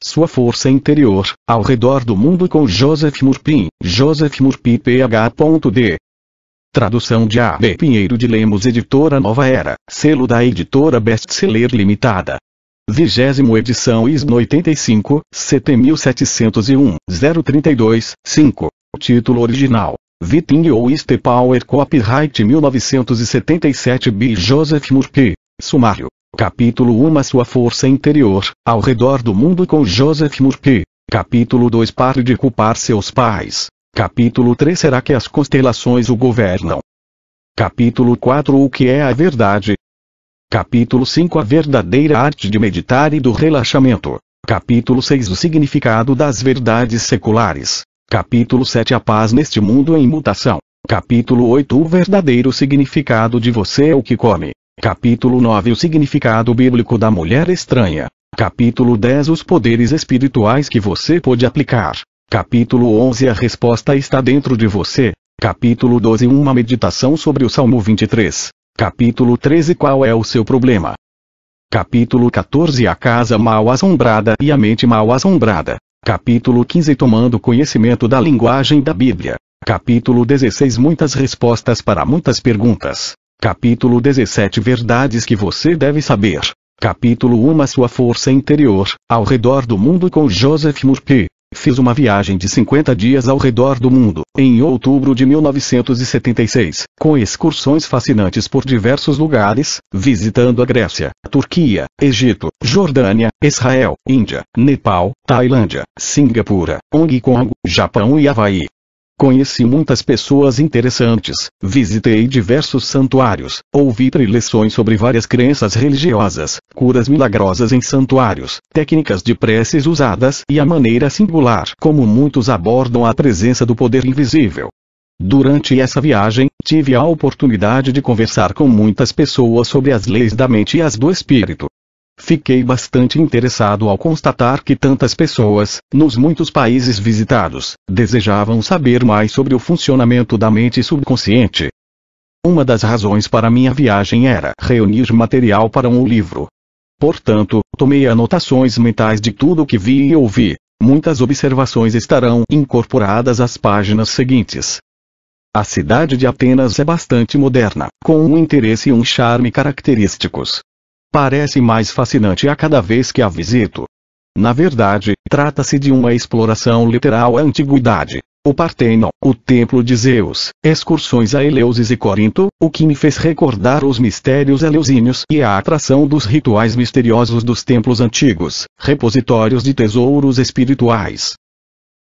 Sua força interior, ao redor do mundo com Joseph Murphy, Joseph Murphy Ph.D. Tradução de A.B. Pinheiro de Lemos, editora Nova Era, selo da editora Bestseller Limitada. 20ª edição ISBN 85, 7701, 032, 5. Título original: Viting ou East Power Copyright 1977 by Joseph Murphy. Sumário. Capítulo 1 Sua força interior, ao redor do mundo com Joseph Murphy. Capítulo 2 Pare de culpar seus pais. Capítulo 3 Será que as constelações o governam? Capítulo 4 O que é a verdade? Capítulo 5 A verdadeira arte de meditar e do relaxamento. Capítulo 6 O significado das verdades seculares. Capítulo 7 A paz neste mundo em mutação. Capítulo 8 O verdadeiro significado de você é o que come. Capítulo 9 O significado bíblico da mulher estranha. Capítulo 10 Os poderes espirituais que você pode aplicar. Capítulo 11 A resposta está dentro de você. Capítulo 12 Uma meditação sobre o Salmo 23. Capítulo 13 Qual é o seu problema? Capítulo 14 A casa mal assombrada e a mente mal assombrada. Capítulo 15 Tomando conhecimento da linguagem da Bíblia. Capítulo 16 Muitas respostas para muitas perguntas. Capítulo 17 Verdades que você deve saber. Capítulo 1 Sua força interior, ao redor do mundo com Joseph Murphy. Fiz uma viagem de 50 dias ao redor do mundo, em outubro de 1976, com excursões fascinantes por diversos lugares, visitando a Grécia, Turquia, Egito, Jordânia, Israel, Índia, Nepal, Tailândia, Singapura, Hong Kong, Japão e Havaí. Conheci muitas pessoas interessantes, visitei diversos santuários, ouvi preleções sobre várias crenças religiosas, curas milagrosas em santuários, técnicas de preces usadas e a maneira singular como muitos abordam a presença do poder invisível. Durante essa viagem, tive a oportunidade de conversar com muitas pessoas sobre as leis da mente e as do espírito. Fiquei bastante interessado ao constatar que tantas pessoas, nos muitos países visitados, desejavam saber mais sobre o funcionamento da mente subconsciente. Uma das razões para minha viagem era reunir material para um livro. Portanto, tomei anotações mentais de tudo o que vi e ouvi. Muitas observações estarão incorporadas às páginas seguintes. A cidade de Atenas é bastante moderna, com um interesse e um charme característicos. Parece mais fascinante a cada vez que a visito. Na verdade, trata-se de uma exploração literal à antiguidade. O Partenon, o Templo de Zeus, excursões a Eleusis e Corinto, o que me fez recordar os mistérios eleusíneos e a atração dos rituais misteriosos dos templos antigos, repositórios de tesouros espirituais.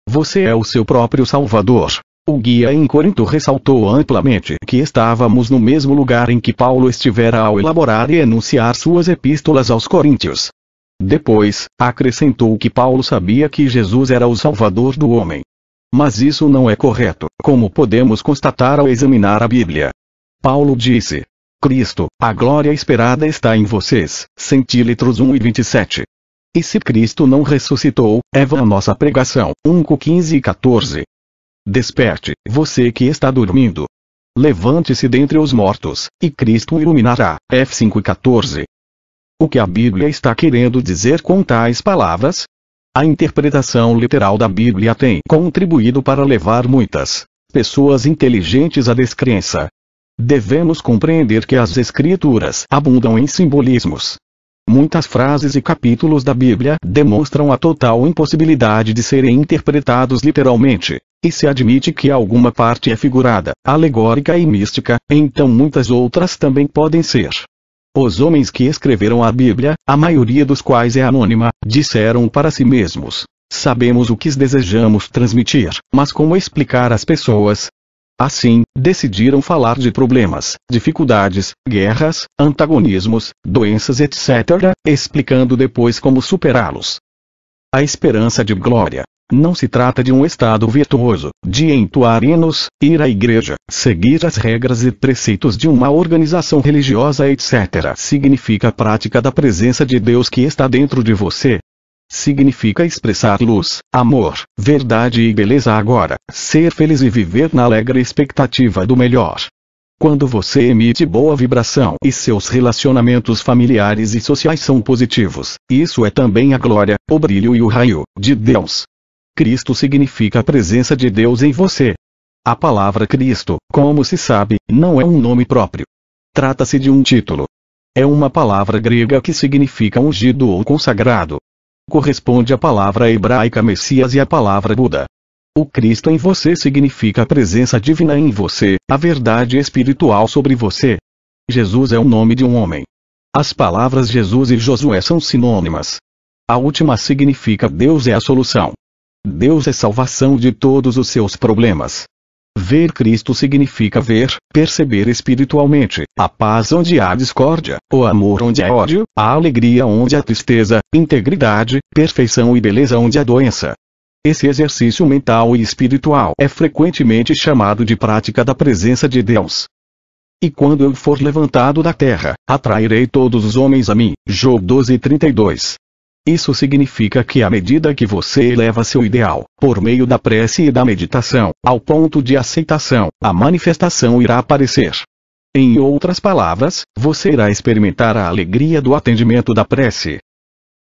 Você é o seu próprio Salvador. O guia em Corinto ressaltou amplamente que estávamos no mesmo lugar em que Paulo estivera ao elaborar e enunciar suas epístolas aos Coríntios. Depois, acrescentou que Paulo sabia que Jesus era o Salvador do homem. Mas isso não é correto, como podemos constatar ao examinar a Bíblia. Paulo disse: Cristo, a glória esperada está em vocês, centímetros 1 e 27. E se Cristo não ressuscitou, é vã a nossa pregação, 1 15 e 14. Desperte, você que está dormindo. Levante-se dentre os mortos, e Cristo o iluminará. F 5:14. O que a Bíblia está querendo dizer com tais palavras? A interpretação literal da Bíblia tem contribuído para levar muitas pessoas inteligentes à descrença. Devemos compreender que as Escrituras abundam em simbolismos. Muitas frases e capítulos da Bíblia demonstram a total impossibilidade de serem interpretados literalmente. E se admite que alguma parte é figurada, alegórica e mística, então muitas outras também podem ser. Os homens que escreveram a Bíblia, a maioria dos quais é anônima, disseram para si mesmos: sabemos o que desejamos transmitir, mas como explicar às pessoas? Assim, decidiram falar de problemas, dificuldades, guerras, antagonismos, doenças etc., explicando depois como superá-los. A esperança de glória. Não se trata de um estado virtuoso, de entoar hinos, ir à igreja, seguir as regras e preceitos de uma organização religiosa etc. Significa a prática da presença de Deus que está dentro de você. Significa expressar luz, amor, verdade e beleza agora, ser feliz e viver na alegre expectativa do melhor. Quando você emite boa vibração e seus relacionamentos familiares e sociais são positivos, isso é também a glória, o brilho e o raio de Deus. Cristo significa a presença de Deus em você. A palavra Cristo, como se sabe, não é um nome próprio. Trata-se de um título. É uma palavra grega que significa ungido ou consagrado. Corresponde à palavra hebraica Messias e à palavra Buda. O Cristo em você significa a presença divina em você, a verdade espiritual sobre você. Jesus é o nome de um homem. As palavras Jesus e Josué são sinônimas. A última significa Deus é a solução. Deus é salvação de todos os seus problemas. Ver Cristo significa ver, perceber espiritualmente, a paz onde há discórdia, o amor onde há ódio, a alegria onde há tristeza, integridade, perfeição e beleza onde há doença. Esse exercício mental e espiritual é frequentemente chamado de prática da presença de Deus. E quando eu for levantado da terra, atrairei todos os homens a mim. Job 12:32. Isso significa que à medida que você eleva seu ideal, por meio da prece e da meditação, ao ponto de aceitação, a manifestação irá aparecer. Em outras palavras, você irá experimentar a alegria do atendimento da prece.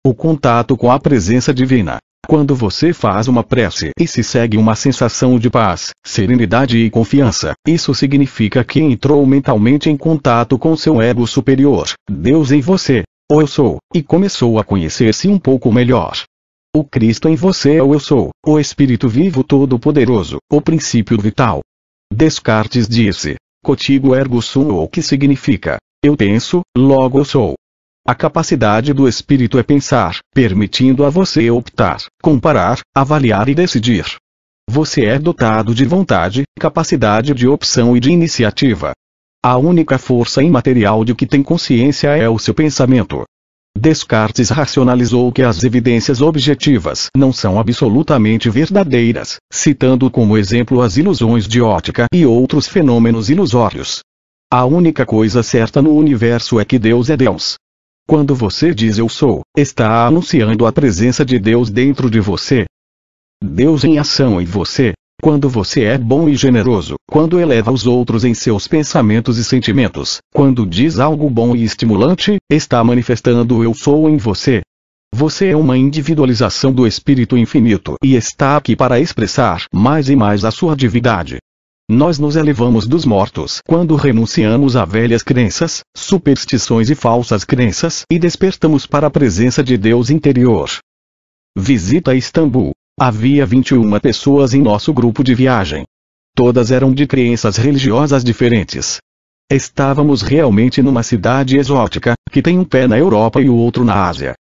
O contato com a presença divina. Quando você faz uma prece e se segue uma sensação de paz, serenidade e confiança, isso significa que entrou mentalmente em contato com seu ego superior, Deus em você, o Eu Sou, e começou a conhecer-se um pouco melhor. O Cristo em você é o Eu Sou, o Espírito Vivo Todo-Poderoso, o princípio vital. Descartes disse, Contigo ergo sum, o que significa, eu penso, logo eu sou. A capacidade do espírito é pensar, permitindo a você optar, comparar, avaliar e decidir. Você é dotado de vontade, capacidade de opção e de iniciativa. A única força imaterial de que tem consciência é o seu pensamento. Descartes racionalizou que as evidências objetivas não são absolutamente verdadeiras, citando como exemplo as ilusões de ótica e outros fenômenos ilusórios. A única coisa certa no universo é que Deus é Deus. Quando você diz eu sou, está anunciando a presença de Deus dentro de você. Deus em ação em você. Quando você é bom e generoso, quando eleva os outros em seus pensamentos e sentimentos, quando diz algo bom e estimulante, está manifestando o eu sou em você. Você é uma individualização do Espírito Infinito e está aqui para expressar mais e mais a sua divindade. Nós nos elevamos dos mortos quando renunciamos a velhas crenças, superstições e falsas crenças e despertamos para a presença de Deus interior. Visita a Istambul. Havia 21 pessoas em nosso grupo de viagem. Todas eram de crenças religiosas diferentes. Estávamos realmente numa cidade exótica, que tem um pé na Europa e o outro na Ásia.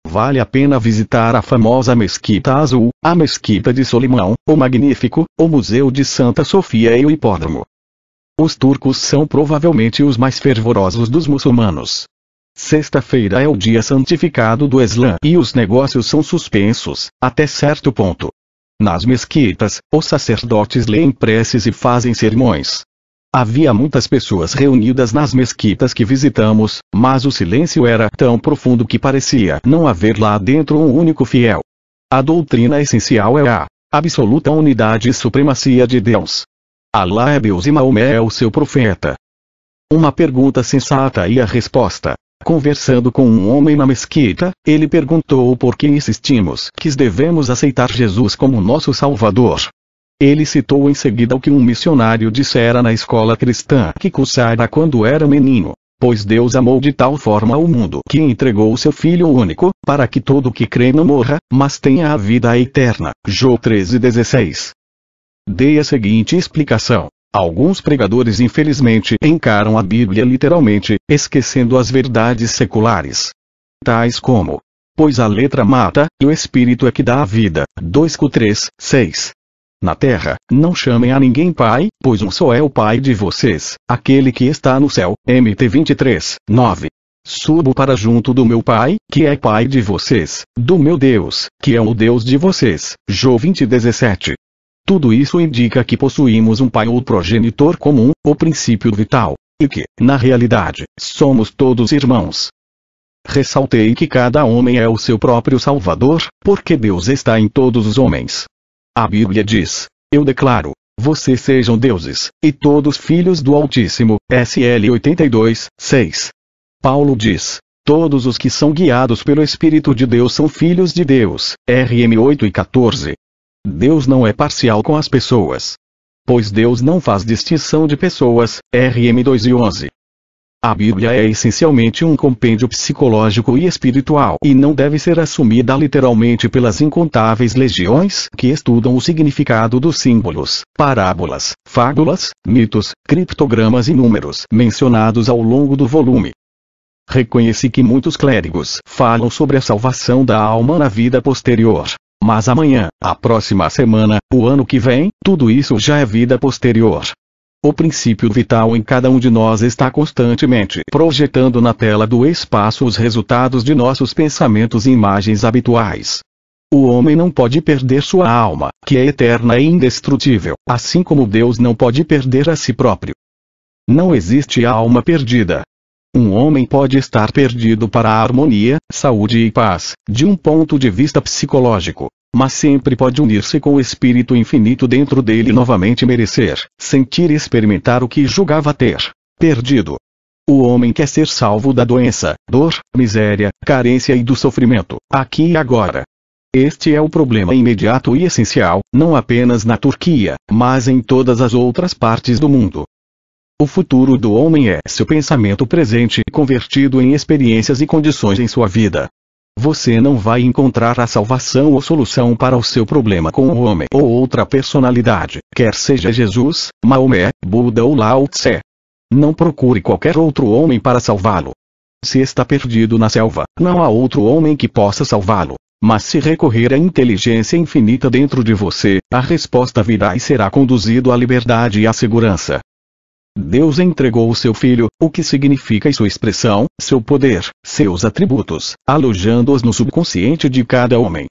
Vale a pena visitar a famosa Mesquita Azul, a Mesquita de Solimão, o Magnífico, o Museu de Santa Sofia e o Hipódromo. Os turcos são provavelmente os mais fervorosos dos muçulmanos. Sexta-feira é o dia santificado do Islã e os negócios são suspensos, até certo ponto. Nas mesquitas, os sacerdotes leem preces e fazem sermões. Havia muitas pessoas reunidas nas mesquitas que visitamos, mas o silêncio era tão profundo que parecia não haver lá dentro um único fiel. A doutrina essencial é a absoluta unidade e supremacia de Deus. Alá é Deus e Maomé é o seu profeta. Uma pergunta sensata e a resposta. Conversando com um homem na mesquita, ele perguntou por que insistimos que devemos aceitar Jesus como nosso Salvador. Ele citou em seguida o que um missionário dissera na escola cristã que cursara quando era menino. Pois Deus amou de tal forma o mundo que entregou o seu Filho único, para que todo que crê não morra, mas tenha a vida eterna. João 13:16. Dei a seguinte explicação. Alguns pregadores infelizmente encaram a Bíblia literalmente, esquecendo as verdades seculares. Tais como: pois a letra mata, e o Espírito é que dá a vida. 2 Cor 3:6. Na terra, não chamem a ninguém pai, pois um só é o pai de vocês, aquele que está no céu. Mt 23:9. Subo para junto do meu pai, que é pai de vocês, do meu Deus, que é o Deus de vocês. João 20:17. Tudo isso indica que possuímos um pai ou progenitor comum, o princípio vital, e que, na realidade, somos todos irmãos. Ressaltei que cada homem é o seu próprio Salvador, porque Deus está em todos os homens. A Bíblia diz: eu declaro, vocês sejam deuses, e todos filhos do Altíssimo. SL 82, 6. Paulo diz: todos os que são guiados pelo Espírito de Deus são filhos de Deus. RM 8 e 14. Deus não é parcial com as pessoas, pois Deus não faz distinção de pessoas. RM 2 e 11. A Bíblia é essencialmente um compêndio psicológico e espiritual e não deve ser assumida literalmente pelas incontáveis legiões que estudam o significado dos símbolos, parábolas, fábulas, mitos, criptogramas e números mencionados ao longo do volume. Reconheci que muitos clérigos falam sobre a salvação da alma na vida posterior. Mas amanhã, a próxima semana, o ano que vem, tudo isso já é vida posterior. O princípio vital em cada um de nós está constantemente projetando na tela do espaço os resultados de nossos pensamentos e imagens habituais. O homem não pode perder sua alma, que é eterna e indestrutível, assim como Deus não pode perder a si próprio. Não existe alma perdida. Um homem pode estar perdido para a harmonia, saúde e paz, de um ponto de vista psicológico, mas sempre pode unir-se com o Espírito infinito dentro dele e novamente merecer, sentir e experimentar o que julgava ter perdido. O homem quer ser salvo da doença, dor, miséria, carência e do sofrimento, aqui e agora. Este é o problema imediato e essencial, não apenas na Turquia, mas em todas as outras partes do mundo. O futuro do homem é seu pensamento presente convertido em experiências e condições em sua vida. Você não vai encontrar a salvação ou solução para o seu problema com o homem ou outra personalidade, quer seja Jesus, Maomé, Buda ou Lao Tse. Não procure qualquer outro homem para salvá-lo. Se está perdido na selva, não há outro homem que possa salvá-lo. Mas se recorrer à inteligência infinita dentro de você, a resposta virá e será conduzido à liberdade e à segurança. Deus entregou o seu Filho, o que significa sua expressão, seu poder, seus atributos, alojando-os no subconsciente de cada homem.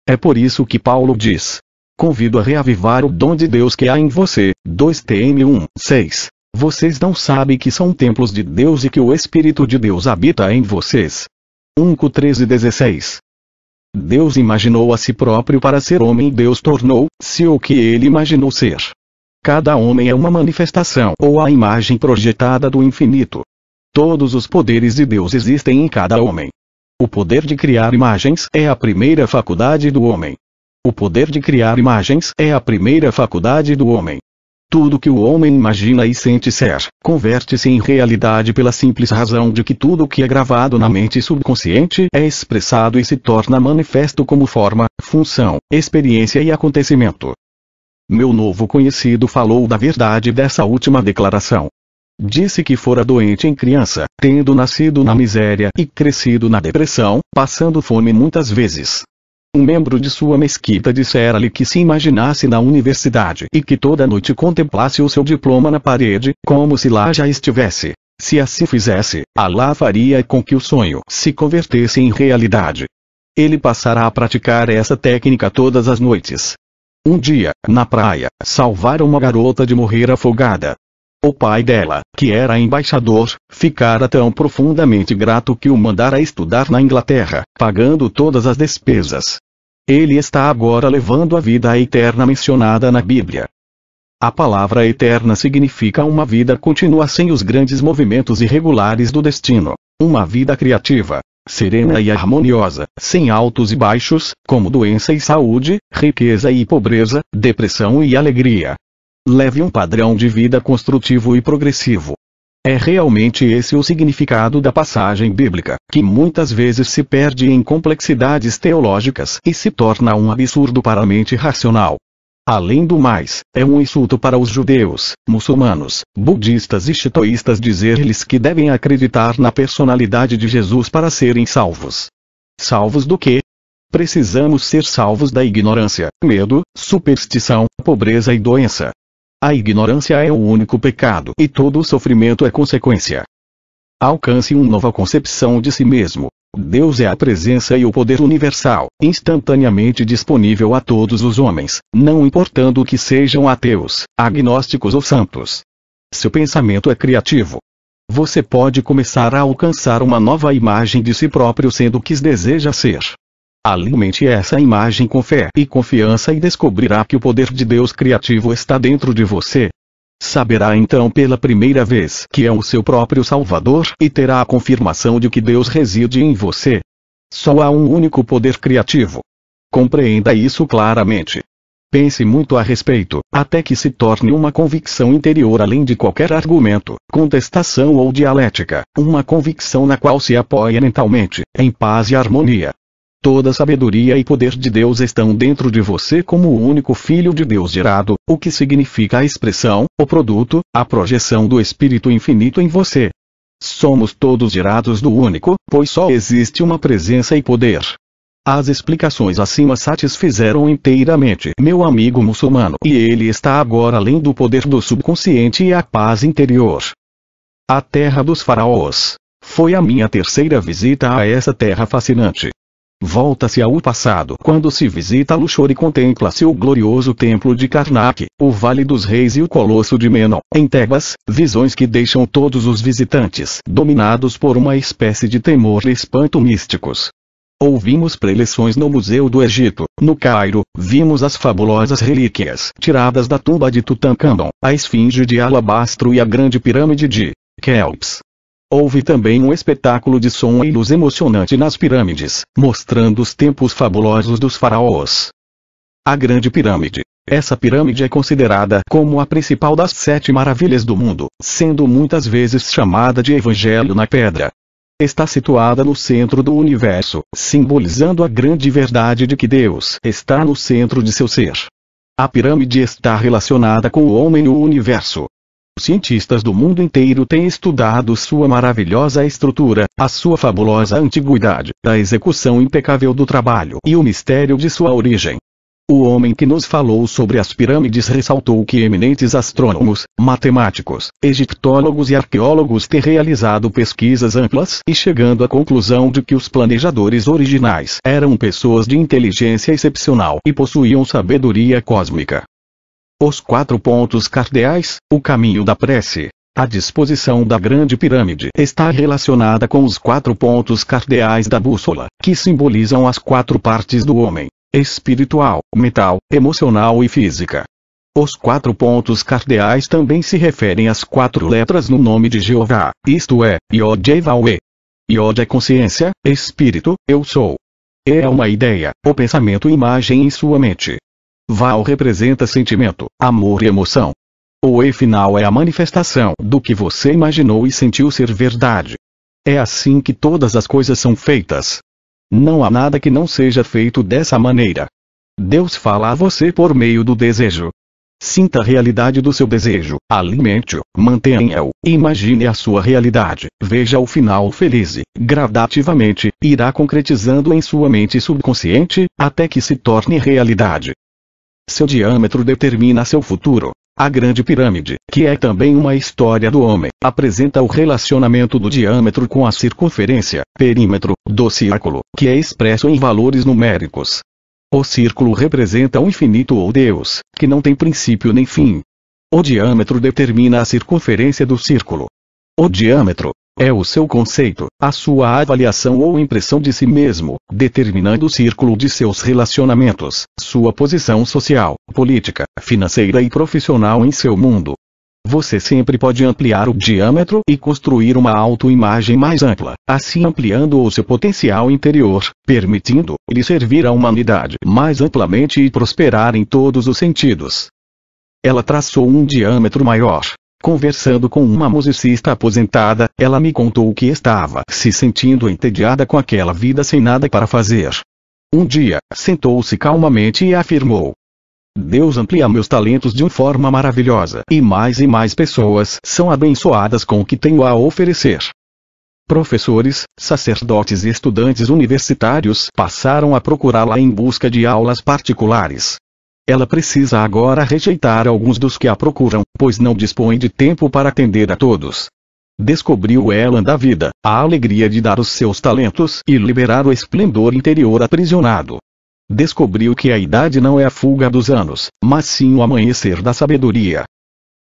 É por isso que Paulo diz: convido a reavivar o dom de Deus que há em você. 2 Tim 1, 6. Vocês não sabem que são templos de Deus e que o Espírito de Deus habita em vocês. 1 Cor 13, 16. Deus imaginou a si próprio para ser homem e Deus tornou-se o que ele imaginou ser. Cada homem é uma manifestação ou a imagem projetada do infinito. Todos os poderes de Deus existem em cada homem. O poder de criar imagens é a primeira faculdade do homem. O poder de criar imagens é a primeira faculdade do homem. Tudo que o homem imagina e sente ser, converte-se em realidade pela simples razão de que tudo que é gravado na mente subconsciente é expressado e se torna manifesto como forma, função, experiência e acontecimento. Meu novo conhecido falou da verdade dessa última declaração. Disse que fora doente em criança, tendo nascido na miséria e crescido na depressão, passando fome muitas vezes. Um membro de sua mesquita dissera-lhe que se imaginasse na universidade e que toda noite contemplasse o seu diploma na parede, como se lá já estivesse. Se assim fizesse, Alá faria com que o sonho se convertesse em realidade. Ele passará a praticar essa técnica todas as noites. Um dia, na praia, salvaram uma garota de morrer afogada. O pai dela, que era embaixador, ficara tão profundamente grato que o mandara estudar na Inglaterra, pagando todas as despesas. Ele está agora levando a vida eterna mencionada na Bíblia. A palavra eterna significa uma vida contínua sem os grandes movimentos irregulares do destino, uma vida criativa, serena e harmoniosa, sem altos e baixos, como doença e saúde, riqueza e pobreza, depressão e alegria. Leve um padrão de vida construtivo e progressivo. É realmente esse o significado da passagem bíblica, que muitas vezes se perde em complexidades teológicas e se torna um absurdo para a mente racional. Além do mais, é um insulto para os judeus, muçulmanos, budistas e shintoístas dizer-lhes que devem acreditar na personalidade de Jesus para serem salvos. Salvos do quê? Precisamos ser salvos da ignorância, medo, superstição, pobreza e doença. A ignorância é o único pecado e todo o sofrimento é consequência. Alcance uma nova concepção de si mesmo. Deus é a presença e o poder universal, instantaneamente disponível a todos os homens, não importando que sejam ateus, agnósticos ou santos. Seu pensamento é criativo. Você pode começar a alcançar uma nova imagem de si próprio sendo o que deseja ser. Alimente essa imagem com fé e confiança e descobrirá que o poder de Deus criativo está dentro de você. Saberá então pela primeira vez que é o seu próprio Salvador e terá a confirmação de que Deus reside em você. Só há um único poder criativo. Compreenda isso claramente. Pense muito a respeito, até que se torne uma convicção interior além de qualquer argumento, contestação ou dialética, uma convicção na qual se apoia mentalmente, em paz e harmonia. Toda sabedoria e poder de Deus estão dentro de você como o único Filho de Deus gerado, o que significa a expressão, o produto, a projeção do Espírito Infinito em você. Somos todos gerados do único, pois só existe uma presença e poder. As explicações acima satisfizeram inteiramente meu amigo muçulmano e ele está agora além do poder do subconsciente e a paz interior. A Terra dos Faraós. Foi a minha terceira visita a essa terra fascinante. Volta-se ao passado quando se visita Luxor e contempla-se o glorioso templo de Karnak, o Vale dos Reis e o Colosso de Menon, em Tebas, visões que deixam todos os visitantes dominados por uma espécie de temor e espanto místicos. Ouvimos preleções no Museu do Egito, no Cairo, vimos as fabulosas relíquias tiradas da tumba de Tutankhamon, a esfinge de alabastro e a grande pirâmide de Quéops. Houve também um espetáculo de som e luz emocionante nas pirâmides, mostrando os tempos fabulosos dos faraós. A Grande Pirâmide. Essa pirâmide é considerada como a principal das 7 maravilhas do mundo, sendo muitas vezes chamada de Evangelho na Pedra. Está situada no centro do universo, simbolizando a grande verdade de que Deus está no centro de seu ser. A pirâmide está relacionada com o homem e o universo. Cientistas do mundo inteiro têm estudado sua maravilhosa estrutura, a sua fabulosa antiguidade, a execução impecável do trabalho e o mistério de sua origem. O homem que nos falou sobre as pirâmides ressaltou que eminentes astrônomos, matemáticos, egiptólogos e arqueólogos têm realizado pesquisas amplas e chegando à conclusão de que os planejadores originais eram pessoas de inteligência excepcional e possuíam sabedoria cósmica. Os 4 pontos cardeais, o caminho da prece. A disposição da Grande Pirâmide está relacionada com os 4 pontos cardeais da bússola, que simbolizam as 4 partes do homem: espiritual, mental, emocional e física. Os 4 pontos cardeais também se referem às 4 letras no nome de Jeová, isto é, Yod-Heh-Vav-He. Yod é consciência, espírito, eu sou. E é uma ideia, o pensamento e imagem em sua mente. Vav representa sentimento, amor e emoção. O E final é a manifestação do que você imaginou e sentiu ser verdade. É assim que todas as coisas são feitas. Não há nada que não seja feito dessa maneira. Deus fala a você por meio do desejo. Sinta a realidade do seu desejo, alimente-o, mantenha-o, imagine a sua realidade, veja o final feliz e, gradativamente, irá concretizando em sua mente subconsciente, até que se torne realidade. Seu diâmetro determina seu futuro. A Grande Pirâmide, que é também uma história do homem, apresenta o relacionamento do diâmetro com a circunferência, perímetro, do círculo, que é expresso em valores numéricos. O círculo representa o infinito ou Deus, que não tem princípio nem fim. O diâmetro determina a circunferência do círculo. O diâmetro é o seu conceito, a sua avaliação ou impressão de si mesmo, determinando o círculo de seus relacionamentos, sua posição social, política, financeira e profissional em seu mundo. Você sempre pode ampliar o diâmetro e construir uma autoimagem mais ampla, assim ampliando o seu potencial interior, permitindo-lhe servir à humanidade mais amplamente e prosperar em todos os sentidos. Ela traçou um diâmetro maior. Conversando com uma musicista aposentada, ela me contou que estava se sentindo entediada com aquela vida sem nada para fazer. Um dia, sentou-se calmamente e afirmou: Deus amplia meus talentos de uma forma maravilhosa, e mais pessoas são abençoadas com o que tenho a oferecer. Professores, sacerdotes e estudantes universitários passaram a procurá-la em busca de aulas particulares. Ela precisa agora rejeitar alguns dos que a procuram, pois não dispõe de tempo para atender a todos. Descobriu ela da vida, a alegria de dar os seus talentos e liberar o esplendor interior aprisionado. Descobriu que a idade não é a fuga dos anos, mas sim o amanhecer da sabedoria.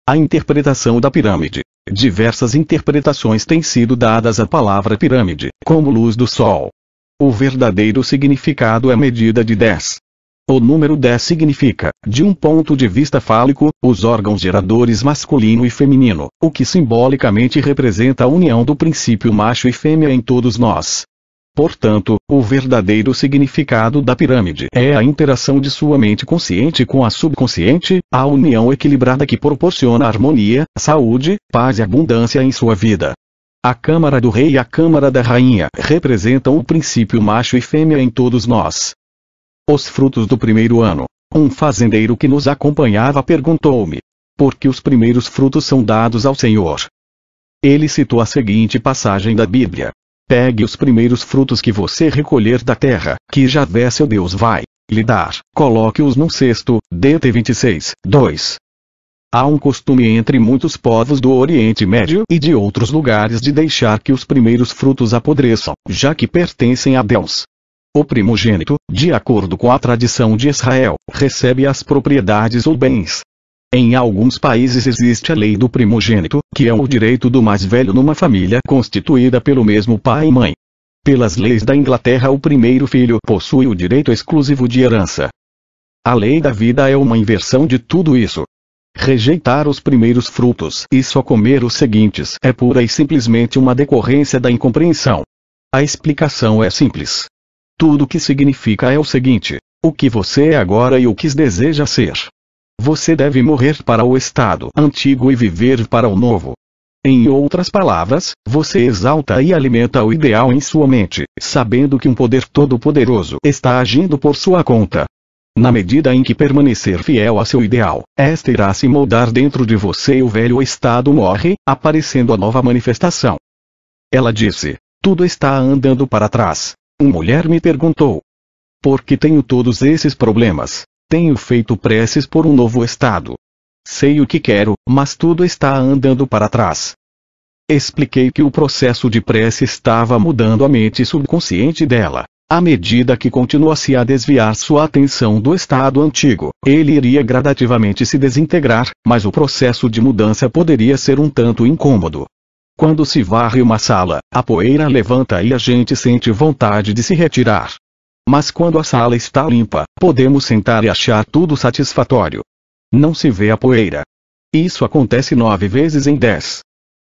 A interpretação da pirâmide. Diversas interpretações têm sido dadas à palavra pirâmide, como luz do sol. O verdadeiro significado é medida de 10. O número 10 significa, de um ponto de vista fálico, os órgãos geradores masculino e feminino, o que simbolicamente representa a união do princípio macho e fêmea em todos nós. Portanto, o verdadeiro significado da pirâmide é a interação de sua mente consciente com a subconsciente, a união equilibrada que proporciona harmonia, saúde, paz e abundância em sua vida. A Câmara do Rei e a Câmara da Rainha representam o princípio macho e fêmea em todos nós. Os frutos do primeiro ano. Um fazendeiro que nos acompanhava perguntou-me: por que os primeiros frutos são dados ao Senhor? Ele citou a seguinte passagem da Bíblia: pegue os primeiros frutos que você recolher da terra, que Javé seu Deus vai lhe dar, coloque-os num cesto. DT 26, 2. Há um costume entre muitos povos do Oriente Médio e de outros lugares de deixar que os primeiros frutos apodreçam, já que pertencem a Deus. O primogênito, de acordo com a tradição de Israel, recebe as propriedades ou bens. Em alguns países existe a lei do primogênito, que é o direito do mais velho numa família constituída pelo mesmo pai e mãe. Pelas leis da Inglaterra, o primeiro filho possui o direito exclusivo de herança. A lei da vida é uma inversão de tudo isso. Rejeitar os primeiros frutos e só comer os seguintes é pura e simplesmente uma decorrência da incompreensão. A explicação é simples. Tudo o que significa é o seguinte: o que você é agora e o que deseja ser. Você deve morrer para o estado antigo e viver para o novo. Em outras palavras, você exalta e alimenta o ideal em sua mente, sabendo que um poder todo-poderoso está agindo por sua conta. Na medida em que permanecer fiel a seu ideal, esta irá se moldar dentro de você e o velho estado morre, aparecendo a nova manifestação. Ela disse: tudo está andando para trás. Uma mulher me perguntou: por que tenho todos esses problemas? Tenho feito preces por um novo estado. Sei o que quero, mas tudo está andando para trás. Expliquei que o processo de prece estava mudando a mente subconsciente dela. À medida que continuasse a desviar sua atenção do estado antigo, ele iria gradativamente se desintegrar, mas o processo de mudança poderia ser um tanto incômodo. Quando se varre uma sala, a poeira levanta e a gente sente vontade de se retirar. Mas quando a sala está limpa, podemos sentar e achar tudo satisfatório. Não se vê a poeira. Isso acontece 9 vezes em 10.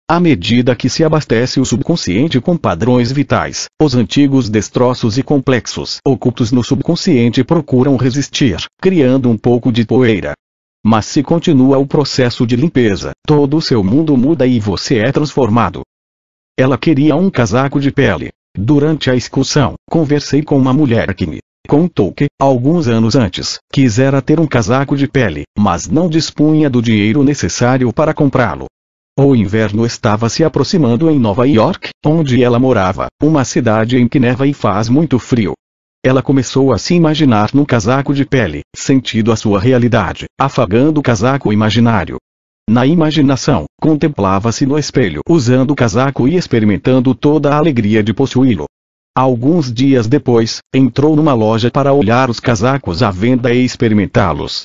À medida que se abastece o subconsciente com padrões vitais, os antigos destroços e complexos ocultos no subconsciente procuram resistir, criando um pouco de poeira. Mas se continua o processo de limpeza, todo o seu mundo muda e você é transformado. Ela queria um casaco de pele. Durante a excursão, conversei com uma mulher que me contou que, alguns anos antes, quisera ter um casaco de pele, mas não dispunha do dinheiro necessário para comprá-lo. O inverno estava se aproximando em Nova York, onde ela morava, uma cidade em que neva e faz muito frio. Ela começou a se imaginar num casaco de pele, sentindo a sua realidade, afagando o casaco imaginário. Na imaginação, contemplava-se no espelho usando o casaco e experimentando toda a alegria de possuí-lo. Alguns dias depois, entrou numa loja para olhar os casacos à venda e experimentá-los.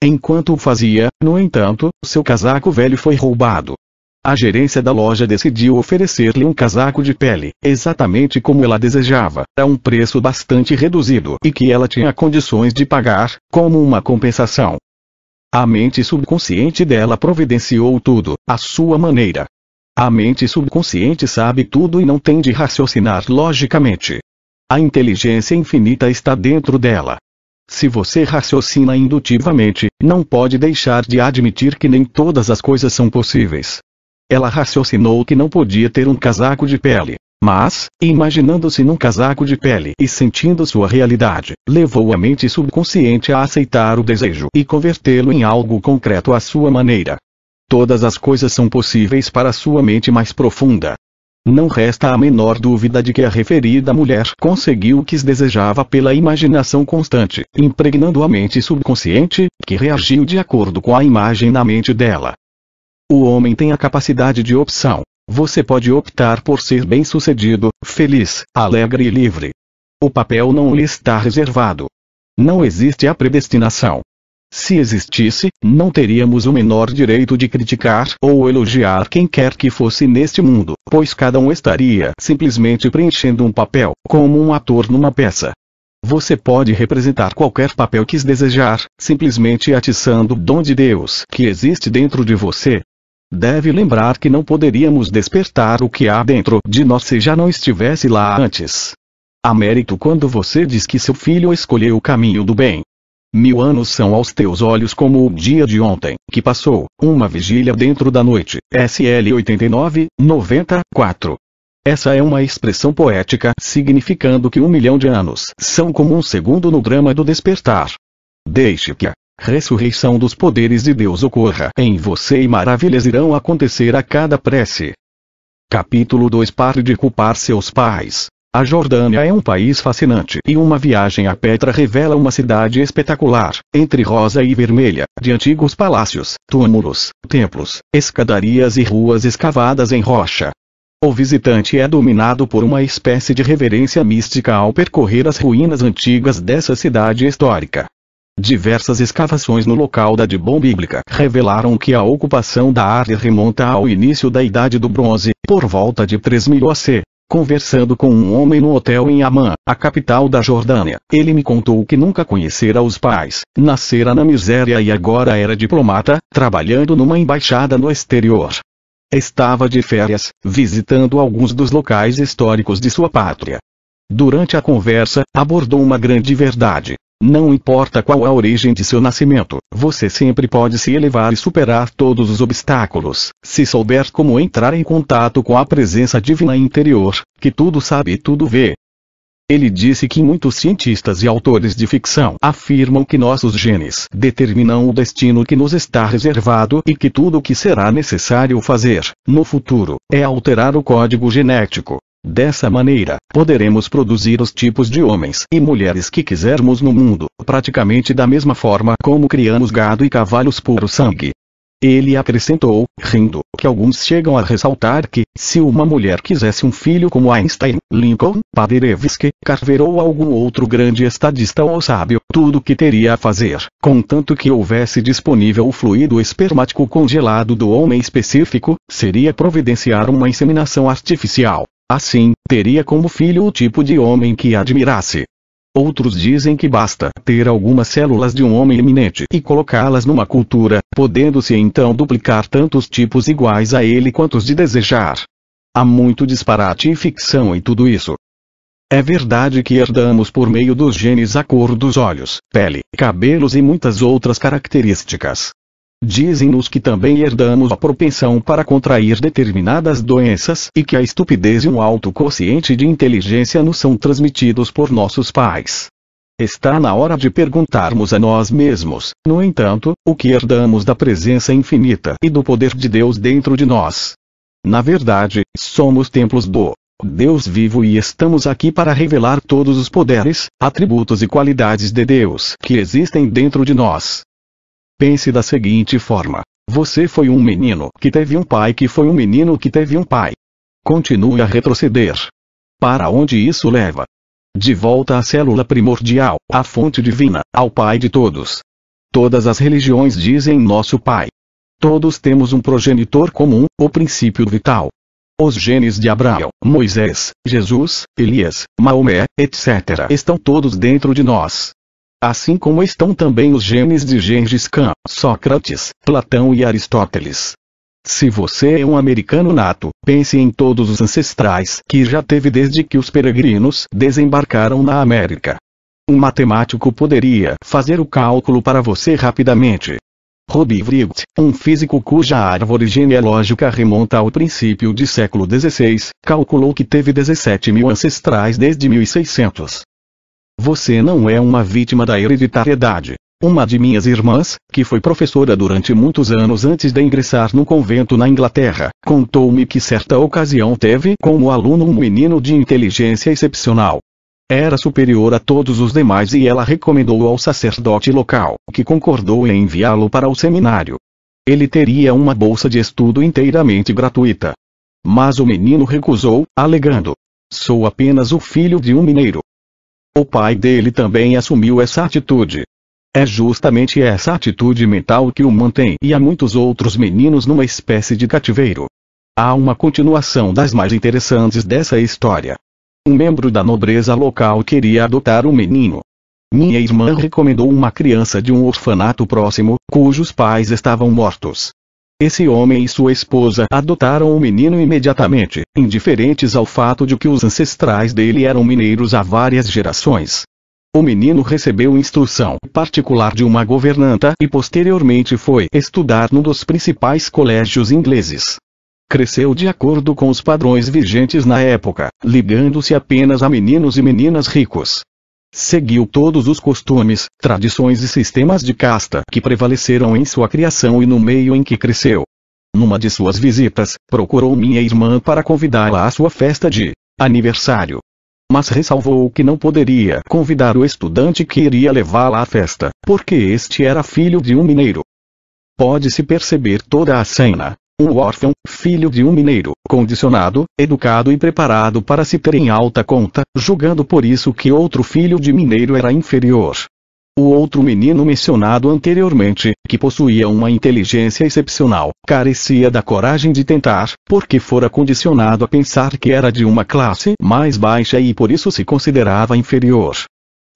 Enquanto o fazia, no entanto, seu casaco velho foi roubado. A gerência da loja decidiu oferecer-lhe um casaco de pele, exatamente como ela desejava, a um preço bastante reduzido e que ela tinha condições de pagar, como uma compensação. A mente subconsciente dela providenciou tudo, à sua maneira. A mente subconsciente sabe tudo e não tem de raciocinar logicamente. A inteligência infinita está dentro dela. Se você raciocina indutivamente, não pode deixar de admitir que nem todas as coisas são possíveis. Ela raciocinou que não podia ter um casaco de pele. Mas, imaginando-se num casaco de pele e sentindo sua realidade, levou a mente subconsciente a aceitar o desejo e convertê-lo em algo concreto à sua maneira. Todas as coisas são possíveis para sua mente mais profunda. Não resta a menor dúvida de que a referida mulher conseguiu o que desejava pela imaginação constante, impregnando a mente subconsciente, que reagiu de acordo com a imagem na mente dela. O homem tem a capacidade de opção. Você pode optar por ser bem-sucedido, feliz, alegre e livre. O papel não lhe está reservado. Não existe a predestinação. Se existisse, não teríamos o menor direito de criticar ou elogiar quem quer que fosse neste mundo, pois cada um estaria simplesmente preenchendo um papel, como um ator numa peça. Você pode representar qualquer papel que desejar, simplesmente atiçando o dom de Deus que existe dentro de você. Deve lembrar que não poderíamos despertar o que há dentro de nós se já não estivesse lá antes. Há mérito quando você diz que seu filho escolheu o caminho do bem. 1000 anos são aos teus olhos como o dia de ontem, que passou, uma vigília dentro da noite. SL 89, 94. Essa é uma expressão poética significando que 1 milhão de anos são como um segundo no drama do despertar. Deixe que a ressurreição dos poderes de Deus ocorra em você e maravilhas irão acontecer a cada prece. Capítulo 2. Pare de culpar seus pais. A Jordânia é um país fascinante e uma viagem a Petra revela uma cidade espetacular, entre rosa e vermelha, de antigos palácios, túmulos, templos, escadarias e ruas escavadas em rocha. O visitante é dominado por uma espécie de reverência mística ao percorrer as ruínas antigas dessa cidade histórica. Diversas escavações no local da Dibon bíblica revelaram que a ocupação da área remonta ao início da Idade do Bronze, por volta de 3000 AC. Conversando com um homem no hotel em Amman, a capital da Jordânia, ele me contou que nunca conhecera os pais, nascera na miséria e agora era diplomata, trabalhando numa embaixada no exterior. Estava de férias, visitando alguns dos locais históricos de sua pátria. Durante a conversa, abordou uma grande verdade. Não importa qual a origem de seu nascimento, você sempre pode se elevar e superar todos os obstáculos, se souber como entrar em contato com a presença divina interior, que tudo sabe e tudo vê. Ele disse que muitos cientistas e autores de ficção afirmam que nossos genes determinam o destino que nos está reservado e que tudo o que será necessário fazer, no futuro, é alterar o código genético. Dessa maneira, poderemos produzir os tipos de homens e mulheres que quisermos no mundo, praticamente da mesma forma como criamos gado e cavalos puro sangue. Ele acrescentou, rindo, que alguns chegam a ressaltar que, se uma mulher quisesse um filho como Einstein, Lincoln, Paderewski, Carver ou algum outro grande estadista ou sábio, tudo o que teria a fazer, contanto que houvesse disponível o fluido espermático congelado do homem específico, seria providenciar uma inseminação artificial. Assim, teria como filho o tipo de homem que admirasse. Outros dizem que basta ter algumas células de um homem eminente e colocá-las numa cultura, podendo-se então duplicar tantos tipos iguais a ele quantos de desejar. Há muito disparate e ficção em tudo isso. É verdade que herdamos por meio dos genes a cor dos olhos, pele, cabelos e muitas outras características. Dizem-nos que também herdamos a propensão para contrair determinadas doenças e que a estupidez e um alto quociente de inteligência nos são transmitidos por nossos pais. Está na hora de perguntarmos a nós mesmos, no entanto, o que herdamos da presença infinita e do poder de Deus dentro de nós. Na verdade, somos templos do Deus vivo e estamos aqui para revelar todos os poderes, atributos e qualidades de Deus que existem dentro de nós. Pense da seguinte forma: você foi um menino que teve um pai que foi um menino que teve um pai. Continue a retroceder. Para onde isso leva? De volta à célula primordial, à fonte divina, ao pai de todos. Todas as religiões dizem nosso pai. Todos temos um progenitor comum, o princípio vital. Os genes de Abraão, Moisés, Jesus, Elias, Maomé, etc. estão todos dentro de nós. Assim como estão também os genes de Gengis Khan, Sócrates, Platão e Aristóteles. Se você é um americano nato, pense em todos os ancestrais que já teve desde que os peregrinos desembarcaram na América. Um matemático poderia fazer o cálculo para você rapidamente. Robbie Wright, um físico cuja árvore genealógica remonta ao princípio do século XVI, calculou que teve 17.000 ancestrais desde 1600. Você não é uma vítima da hereditariedade. Uma de minhas irmãs, que foi professora durante muitos anos antes de ingressar no convento na Inglaterra, contou-me que certa ocasião teve como aluno um menino de inteligência excepcional. Era superior a todos os demais e ela recomendou ao sacerdote local, que concordou em enviá-lo para o seminário. Ele teria uma bolsa de estudo inteiramente gratuita. Mas o menino recusou, alegando: sou apenas o filho de um mineiro. O pai dele também assumiu essa atitude. É justamente essa atitude mental que o mantém e a muitos outros meninos numa espécie de cativeiro. Há uma continuação das mais interessantes dessa história. Um membro da nobreza local queria adotar um menino. Minha irmã recomendou uma criança de um orfanato próximo, cujos pais estavam mortos. Esse homem e sua esposa adotaram o menino imediatamente, indiferentes ao fato de que os ancestrais dele eram mineiros há várias gerações. O menino recebeu instrução particular de uma governanta e posteriormente foi estudar num dos principais colégios ingleses. Cresceu de acordo com os padrões vigentes na época, ligando-se apenas a meninos e meninas ricos. Seguiu todos os costumes, tradições e sistemas de casta que prevaleceram em sua criação e no meio em que cresceu. Numa de suas visitas, procurou minha irmã para convidá-la à sua festa de aniversário. Mas ressalvou que não poderia convidar o estudante que iria levá-la à festa, porque este era filho de um mineiro. Pode-se perceber toda a cena. Um órfão, filho de um mineiro, condicionado, educado e preparado para se ter em alta conta, julgando por isso que outro filho de mineiro era inferior. O outro menino mencionado anteriormente, que possuía uma inteligência excepcional, carecia da coragem de tentar, porque fora condicionado a pensar que era de uma classe mais baixa e por isso se considerava inferior.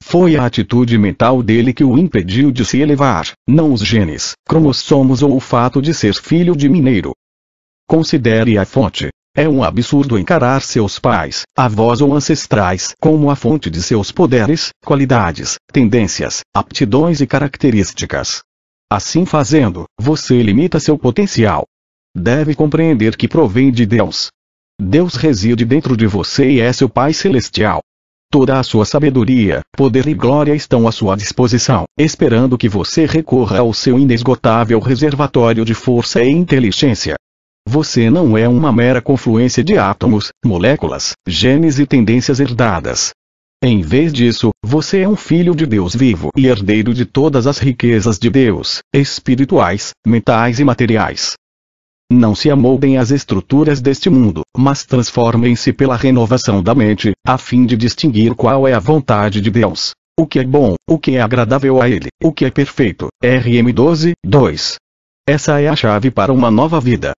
Foi a atitude mental dele que o impediu de se elevar, não os genes, cromossomos ou o fato de ser filho de mineiro. Considere a fonte. É um absurdo encarar seus pais, avós ou ancestrais como a fonte de seus poderes, qualidades, tendências, aptidões e características. Assim fazendo, você limita seu potencial. Deve compreender que provém de Deus. Deus reside dentro de você e é seu Pai Celestial. Toda a sua sabedoria, poder e glória estão à sua disposição, esperando que você recorra ao seu inesgotável reservatório de força e inteligência. Você não é uma mera confluência de átomos, moléculas, genes e tendências herdadas. Em vez disso, você é um filho de Deus vivo e herdeiro de todas as riquezas de Deus, espirituais, mentais e materiais. Não se amoldem às estruturas deste mundo, mas transformem-se pela renovação da mente, a fim de distinguir qual é a vontade de Deus, o que é bom, o que é agradável a Ele, o que é perfeito. RM 12, 2. Essa é a chave para uma nova vida.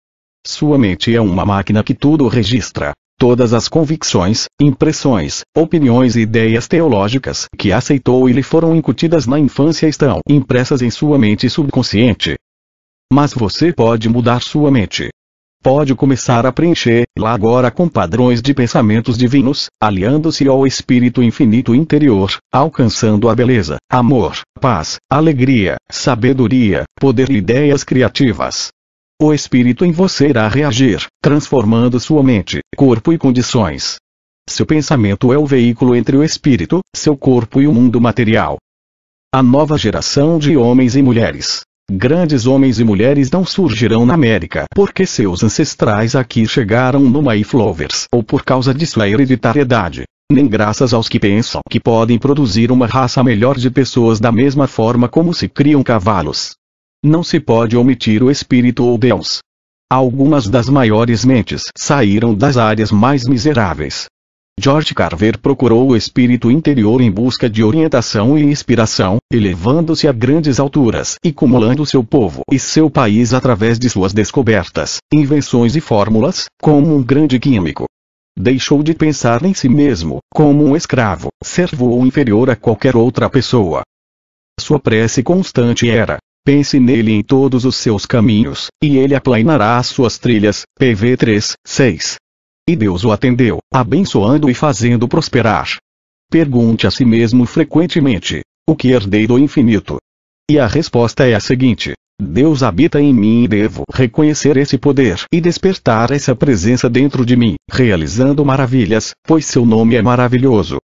Sua mente é uma máquina que tudo registra. Todas as convicções, impressões, opiniões e ideias teológicas que aceitou e lhe foram incutidas na infância estão impressas em sua mente subconsciente. Mas você pode mudar sua mente. Pode começar a preencher-la agora com padrões de pensamentos divinos, aliando-se ao Espírito Infinito interior, alcançando a beleza, amor, paz, alegria, sabedoria, poder e ideias criativas. O Espírito em você irá reagir, transformando sua mente, corpo e condições. Seu pensamento é o veículo entre o Espírito, seu corpo e o mundo material. A nova geração de homens e mulheres. Grandes homens e mulheres não surgirão na América porque seus ancestrais aqui chegaram no Mayflovers ou por causa de sua hereditariedade, nem graças aos que pensam que podem produzir uma raça melhor de pessoas da mesma forma como se criam cavalos. Não se pode omitir o Espírito ou Deus. Algumas das maiores mentes saíram das áreas mais miseráveis. George Carver procurou o espírito interior em busca de orientação e inspiração, elevando-se a grandes alturas e cumulando seu povo e seu país através de suas descobertas, invenções e fórmulas, como um grande químico. Deixou de pensar em si mesmo, como um escravo, servo ou inferior a qualquer outra pessoa. Sua prece constante era: pense nele em todos os seus caminhos, e ele aplanará as suas trilhas. PV 3, 6. E Deus o atendeu, abençoando e fazendo prosperar. Pergunte a si mesmo frequentemente: o que herdei do infinito? E a resposta é a seguinte: Deus habita em mim e devo reconhecer esse poder e despertar essa presença dentro de mim, realizando maravilhas, pois seu nome é maravilhoso.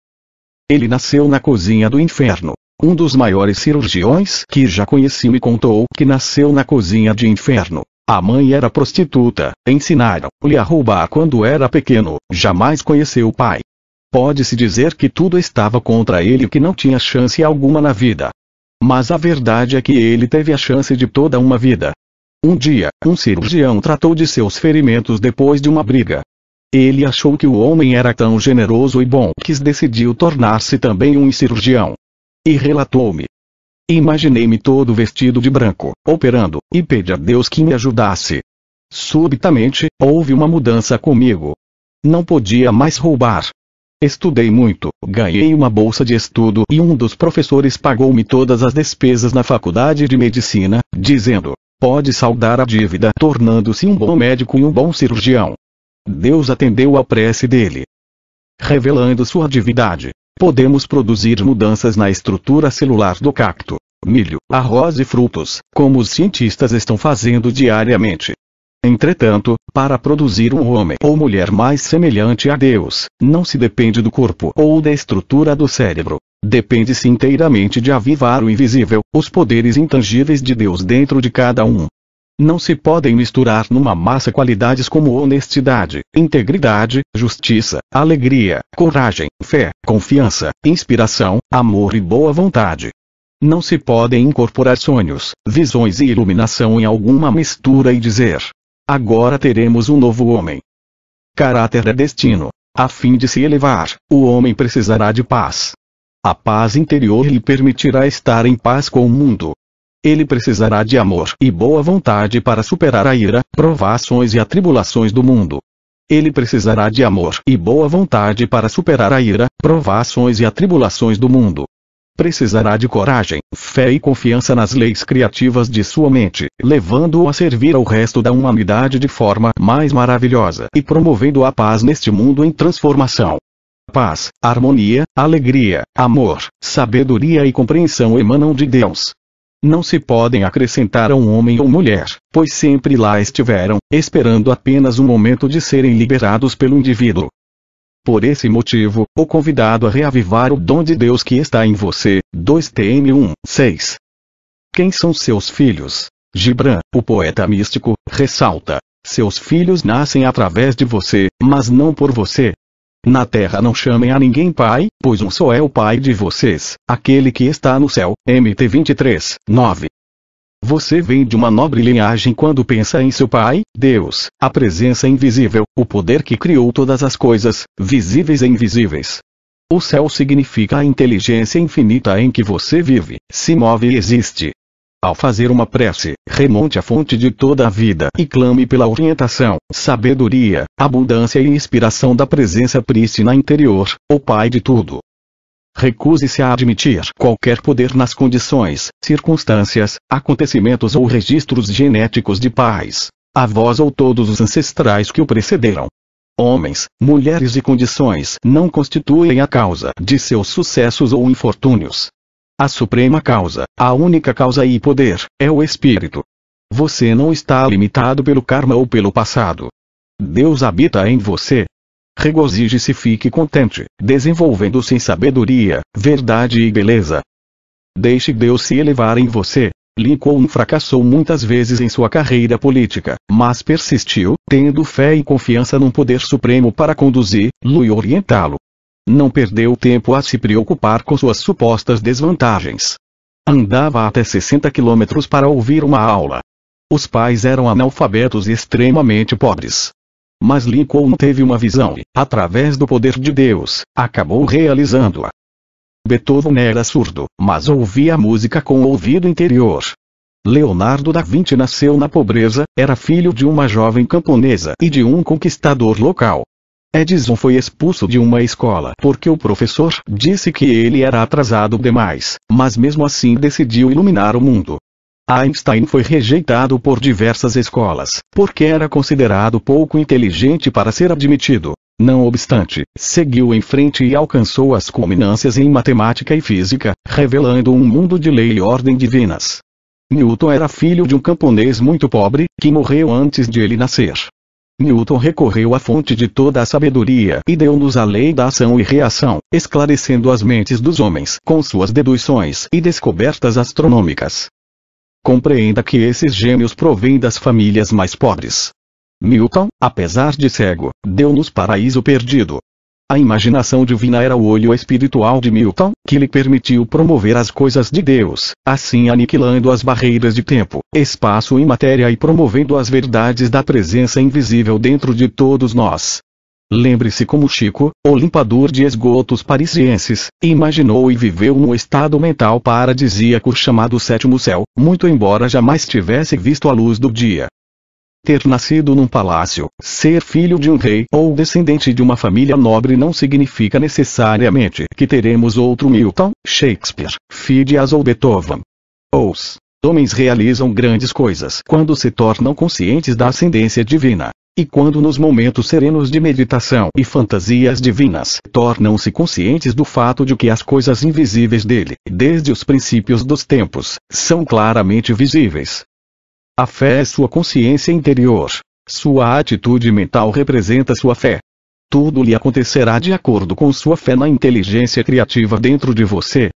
Ele nasceu na cozinha do inferno. Um dos maiores cirurgiões que já conheci me contou que nasceu na cozinha de inferno. A mãe era prostituta, ensinaram-lhe a roubar quando era pequeno, jamais conheceu o pai. Pode-se dizer que tudo estava contra ele e que não tinha chance alguma na vida. Mas a verdade é que ele teve a chance de toda uma vida. Um dia, um cirurgião tratou de seus ferimentos depois de uma briga. Ele achou que o homem era tão generoso e bom que decidiu tornar-se também um cirurgião. E relatou-me: Imaginei-me todo vestido de branco, operando, e pedi a Deus que me ajudasse. Subitamente, houve uma mudança comigo. Não podia mais roubar. Estudei muito, ganhei uma bolsa de estudo e um dos professores pagou-me todas as despesas na faculdade de medicina, dizendo: pode saldar a dívida tornando-se um bom médico e um bom cirurgião. Deus atendeu a prece dele. Revelando sua divindade, podemos produzir mudanças na estrutura celular do cacto, milho, arroz e frutos, como os cientistas estão fazendo diariamente. Entretanto, para produzir um homem ou mulher mais semelhante a Deus, não se depende do corpo ou da estrutura do cérebro. Depende-se inteiramente de avivar o invisível, os poderes intangíveis de Deus dentro de cada um. Não se podem misturar numa massa qualidades como honestidade, integridade, justiça, alegria, coragem, fé, confiança, inspiração, amor e boa vontade. Não se podem incorporar sonhos, visões e iluminação em alguma mistura e dizer: agora teremos um novo homem. Caráter é destino. A fim de se elevar, o homem precisará de paz. A paz interior lhe permitirá estar em paz com o mundo. Ele precisará de amor e boa vontade para superar a ira, provações e atribulações do mundo. Ele precisará de amor e boa vontade para superar a ira, provações e atribulações do mundo. Precisará de coragem, fé e confiança nas leis criativas de sua mente, levando-o a servir ao resto da humanidade de forma mais maravilhosa e promovendo a paz neste mundo em transformação. Paz, harmonia, alegria, amor, sabedoria e compreensão emanam de Deus. Não se podem acrescentar a um homem ou mulher, pois sempre lá estiveram, esperando apenas um momento de serem liberados pelo indivíduo. Por esse motivo, o convidado a reavivar o dom de Deus que está em você, 2 Tm 1:6. Quem são seus filhos? Gibran, o poeta místico, ressalta: seus filhos nascem através de você, mas não por você. Na terra não chamem a ninguém pai, pois um só é o pai de vocês, aquele que está no céu. Mt 23:9. Você vem de uma nobre linhagem quando pensa em seu pai, Deus, a presença invisível, o poder que criou todas as coisas, visíveis e invisíveis. O céu significa a inteligência infinita em que você vive, se move e existe. Ao fazer uma prece, remonte à fonte de toda a vida e clame pela orientação, sabedoria, abundância e inspiração da presença prístina interior, o Pai de tudo. Recuse-se a admitir qualquer poder nas condições, circunstâncias, acontecimentos ou registros genéticos de pais, avós ou todos os ancestrais que o precederam. Homens, mulheres e condições não constituem a causa de seus sucessos ou infortúnios. A suprema causa, a única causa e poder, é o Espírito. Você não está limitado pelo karma ou pelo passado. Deus habita em você. Regozije-se e fique contente, desenvolvendo-se em sabedoria, verdade e beleza. Deixe Deus se elevar em você. Lincoln fracassou muitas vezes em sua carreira política, mas persistiu, tendo fé e confiança num poder supremo para conduzi-lo e orientá-lo. Não perdeu tempo a se preocupar com suas supostas desvantagens. Andava até 60 quilômetros para ouvir uma aula. Os pais eram analfabetos e extremamente pobres. Mas Lincoln teve uma visão e, através do poder de Deus, acabou realizando-a. Beethoven era surdo, mas ouvia música com o ouvido interior. Leonardo da Vinci nasceu na pobreza, era filho de uma jovem camponesa e de um conquistador local. Edison foi expulso de uma escola porque o professor disse que ele era atrasado demais, mas mesmo assim decidiu iluminar o mundo. Einstein foi rejeitado por diversas escolas, porque era considerado pouco inteligente para ser admitido. Não obstante, seguiu em frente e alcançou as culminâncias em matemática e física, revelando um mundo de lei e ordem divinas. Newton era filho de um camponês muito pobre, que morreu antes de ele nascer. Newton recorreu à fonte de toda a sabedoria e deu-nos a lei da ação e reação, esclarecendo as mentes dos homens com suas deduções e descobertas astronômicas. Compreenda que esses gêmeos provêm das famílias mais pobres. Newton, apesar de cego, deu-nos paraíso perdido. A imaginação divina era o olho espiritual de Newton, que lhe permitiu promover as coisas de Deus, assim aniquilando as barreiras de tempo, espaço e matéria e promovendo as verdades da presença invisível dentro de todos nós. Lembre-se como Chico, o limpador de esgotos parisienses, imaginou e viveu no estado mental paradisíaco chamado sétimo céu, muito embora jamais tivesse visto a luz do dia. Ter nascido num palácio, ser filho de um rei ou descendente de uma família nobre não significa necessariamente que teremos outro Milton, Shakespeare, Phidias ou Beethoven. Os homens realizam grandes coisas quando se tornam conscientes da ascendência divina. E quando nos momentos serenos de meditação e fantasias divinas tornam-se conscientes do fato de que as coisas invisíveis dele, desde os princípios dos tempos, são claramente visíveis. A fé é sua consciência interior. Sua atitude mental representa sua fé. Tudo lhe acontecerá de acordo com sua fé na inteligência criativa dentro de você.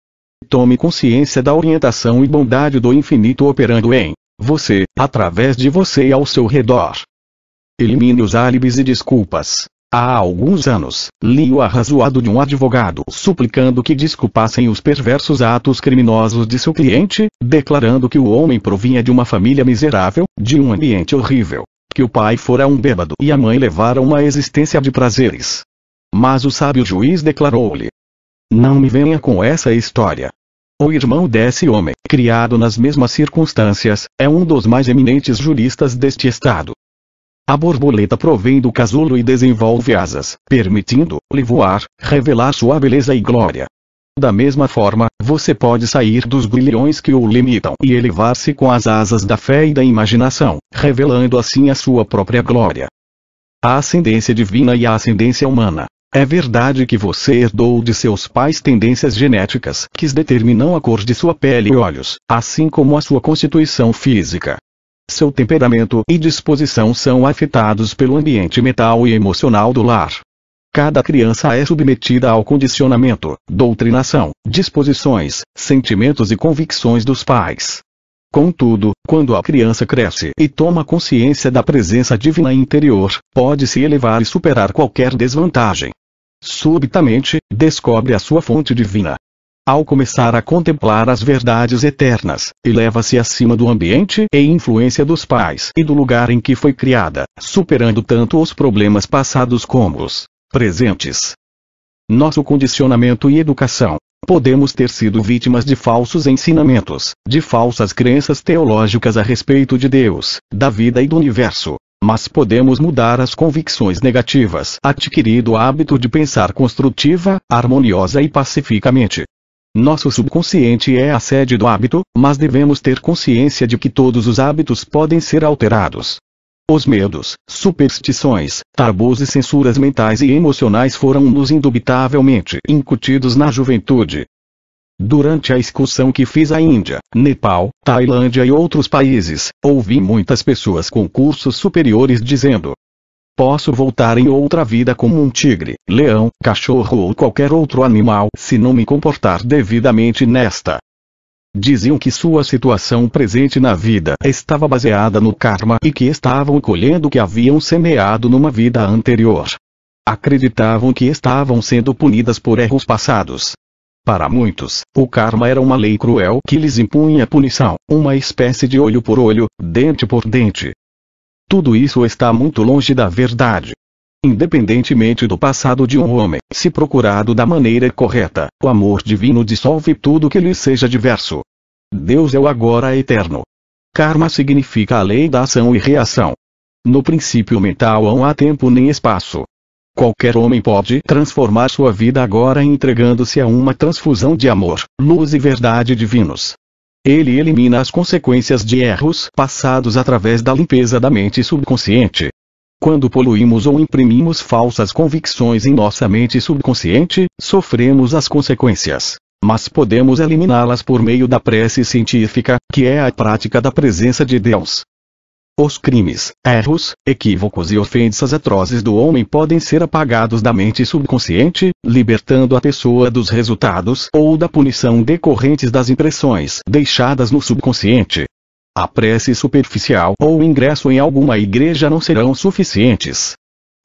Tome consciência da orientação e bondade do infinito operando em você, através de você e ao seu redor. Elimine os álibis e desculpas. Há alguns anos, li o arrazoado de um advogado suplicando que desculpassem os perversos atos criminosos de seu cliente, declarando que o homem provinha de uma família miserável, de um ambiente horrível, que o pai fora um bêbado e a mãe levara uma existência de prazeres. Mas o sábio juiz declarou-lhe: não me venha com essa história. O irmão desse homem, criado nas mesmas circunstâncias, é um dos mais eminentes juristas deste estado. A borboleta provém do casulo e desenvolve asas, permitindo-lhe voar, revelar sua beleza e glória. Da mesma forma, você pode sair dos grilhões que o limitam e elevar-se com as asas da fé e da imaginação, revelando assim a sua própria glória. A ascendência divina e a ascendência humana. É verdade que você herdou de seus pais tendências genéticas que determinam a cor de sua pele e olhos, assim como a sua constituição física. Seu temperamento e disposição são afetados pelo ambiente mental e emocional do lar. Cada criança é submetida ao condicionamento, doutrinação, disposições, sentimentos e convicções dos pais. Contudo, quando a criança cresce e toma consciência da presença divina interior, pode se elevar e superar qualquer desvantagem. Subitamente, descobre a sua fonte divina. Ao começar a contemplar as verdades eternas, eleva-se acima do ambiente e influência dos pais e do lugar em que foi criada, superando tanto os problemas passados como os presentes. Nosso condicionamento e educação. Podemos ter sido vítimas de falsos ensinamentos, de falsas crenças teológicas a respeito de Deus, da vida e do universo. Mas podemos mudar as convicções negativas, adquirindo o hábito de pensar construtiva, harmoniosa e pacificamente. Nosso subconsciente é a sede do hábito, mas devemos ter consciência de que todos os hábitos podem ser alterados. Os medos, superstições, tabus e censuras mentais e emocionais foram-nos indubitavelmente incutidos na juventude. Durante a excursão que fiz à Índia, Nepal, Tailândia e outros países, ouvi muitas pessoas com cursos superiores dizendo: posso voltar em outra vida como um tigre, leão, cachorro ou qualquer outro animal se não me comportar devidamente nesta. Diziam que sua situação presente na vida estava baseada no karma e que estavam colhendo o que haviam semeado numa vida anterior. Acreditavam que estavam sendo punidas por erros passados. Para muitos, o karma era uma lei cruel que lhes impunha punição, uma espécie de olho por olho, dente por dente. Tudo isso está muito longe da verdade. Independentemente do passado de um homem, se procurado da maneira correta, o amor divino dissolve tudo que lhe seja diverso. Deus é o agora eterno. Karma significa a lei da ação e reação. No princípio mental não há tempo nem espaço. Qualquer homem pode transformar sua vida agora entregando-se a uma transfusão de amor, luz e verdade divinos. Ele elimina as consequências de erros passados através da limpeza da mente subconsciente. Quando poluímos ou imprimimos falsas convicções em nossa mente subconsciente, sofremos as consequências. Mas podemos eliminá-las por meio da prece científica, que é a prática da presença de Deus. Os crimes, erros, equívocos e ofensas atrozes do homem podem ser apagados da mente subconsciente, libertando a pessoa dos resultados ou da punição decorrentes das impressões deixadas no subconsciente. A prece superficial ou o ingresso em alguma igreja não serão suficientes.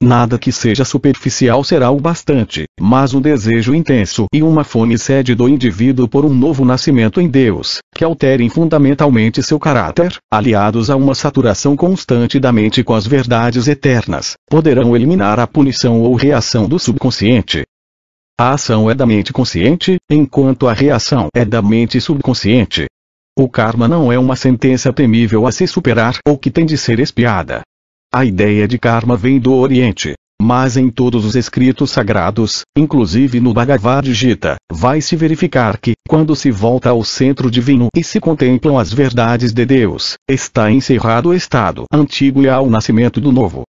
Nada que seja superficial será o bastante, mas um desejo intenso e uma fome e sede do indivíduo por um novo nascimento em Deus, que alterem fundamentalmente seu caráter, aliados a uma saturação constante da mente com as verdades eternas, poderão eliminar a punição ou reação do subconsciente. A ação é da mente consciente, enquanto a reação é da mente subconsciente. O karma não é uma sentença temível a se superar ou que tem de ser expiada. A ideia de karma vem do Oriente, mas em todos os escritos sagrados, inclusive no Bhagavad Gita, vai-se verificar que, quando se volta ao centro divino e se contemplam as verdades de Deus, está encerrado o estado antigo e há o nascimento do novo.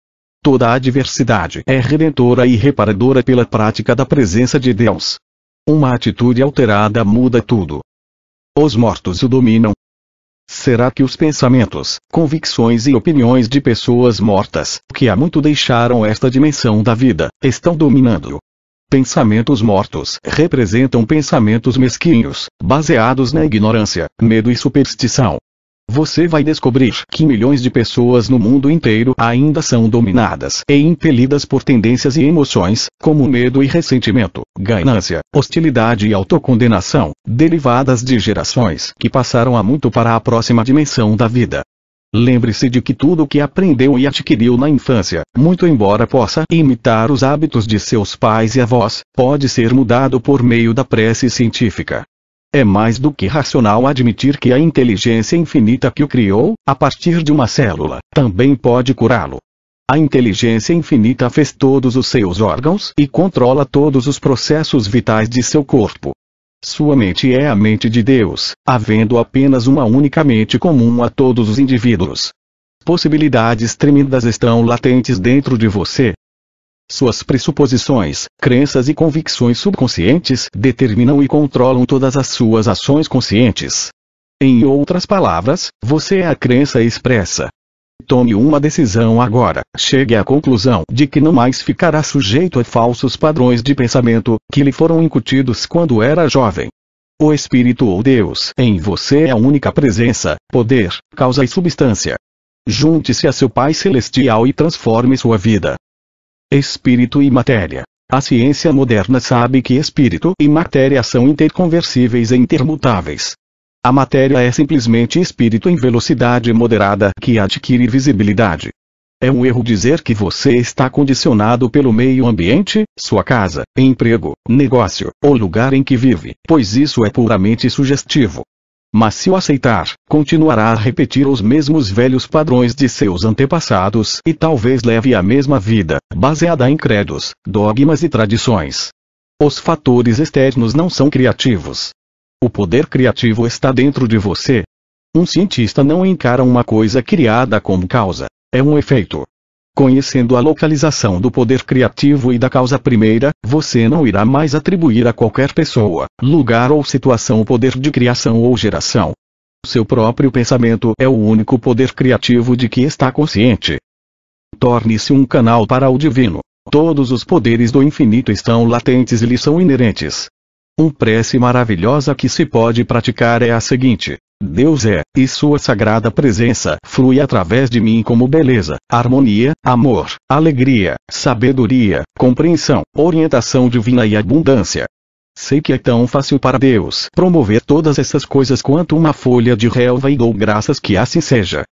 Toda a adversidade é redentora e reparadora pela prática da presença de Deus. Uma atitude alterada muda tudo. Os mortos o dominam. Será que os pensamentos, convicções e opiniões de pessoas mortas, que há muito deixaram esta dimensão da vida, estão dominando-o? Pensamentos mortos representam pensamentos mesquinhos, baseados na ignorância, medo e superstição. Você vai descobrir que milhões de pessoas no mundo inteiro ainda são dominadas e impelidas por tendências e emoções, como medo e ressentimento, ganância, hostilidade e autocondenação, derivadas de gerações que passaram há muito para a próxima dimensão da vida. Lembre-se de que tudo o que aprendeu e adquiriu na infância, muito embora possa imitar os hábitos de seus pais e avós, pode ser mudado por meio da prece científica. É mais do que racional admitir que a inteligência infinita que o criou, a partir de uma célula, também pode curá-lo. A inteligência infinita fez todos os seus órgãos e controla todos os processos vitais de seu corpo. Sua mente é a mente de Deus, havendo apenas uma única mente comum a todos os indivíduos. Possibilidades tremendas estão latentes dentro de você. Suas pressuposições, crenças e convicções subconscientes determinam e controlam todas as suas ações conscientes. Em outras palavras, você é a crença expressa. Tome uma decisão agora, chegue à conclusão de que não mais ficará sujeito a falsos padrões de pensamento, que lhe foram incutidos quando era jovem. O Espírito ou Deus em você é a única presença, poder, causa e substância. Junte-se a seu Pai Celestial e transforme sua vida. Espírito e matéria. A ciência moderna sabe que espírito e matéria são interconversíveis e intermutáveis. A matéria é simplesmente espírito em velocidade moderada que adquire visibilidade. É um erro dizer que você está condicionado pelo meio ambiente, sua casa, emprego, negócio, ou lugar em que vive, pois isso é puramente sugestivo. Mas se o aceitar, continuará a repetir os mesmos velhos padrões de seus antepassados e talvez leve a mesma vida, baseada em credos, dogmas e tradições. Os fatores externos não são criativos. O poder criativo está dentro de você. Um cientista não encara uma coisa criada como causa. É um efeito. Conhecendo a localização do poder criativo e da causa primeira, você não irá mais atribuir a qualquer pessoa, lugar ou situação o poder de criação ou geração. Seu próprio pensamento é o único poder criativo de que está consciente. Torne-se um canal para o divino. Todos os poderes do infinito estão latentes e lhe são inerentes. Uma prece maravilhosa que se pode praticar é a seguinte: Deus é, e sua sagrada presença flui através de mim como beleza, harmonia, amor, alegria, sabedoria, compreensão, orientação divina e abundância. Sei que é tão fácil para Deus promover todas essas coisas quanto uma folha de relva e dou graças que assim seja.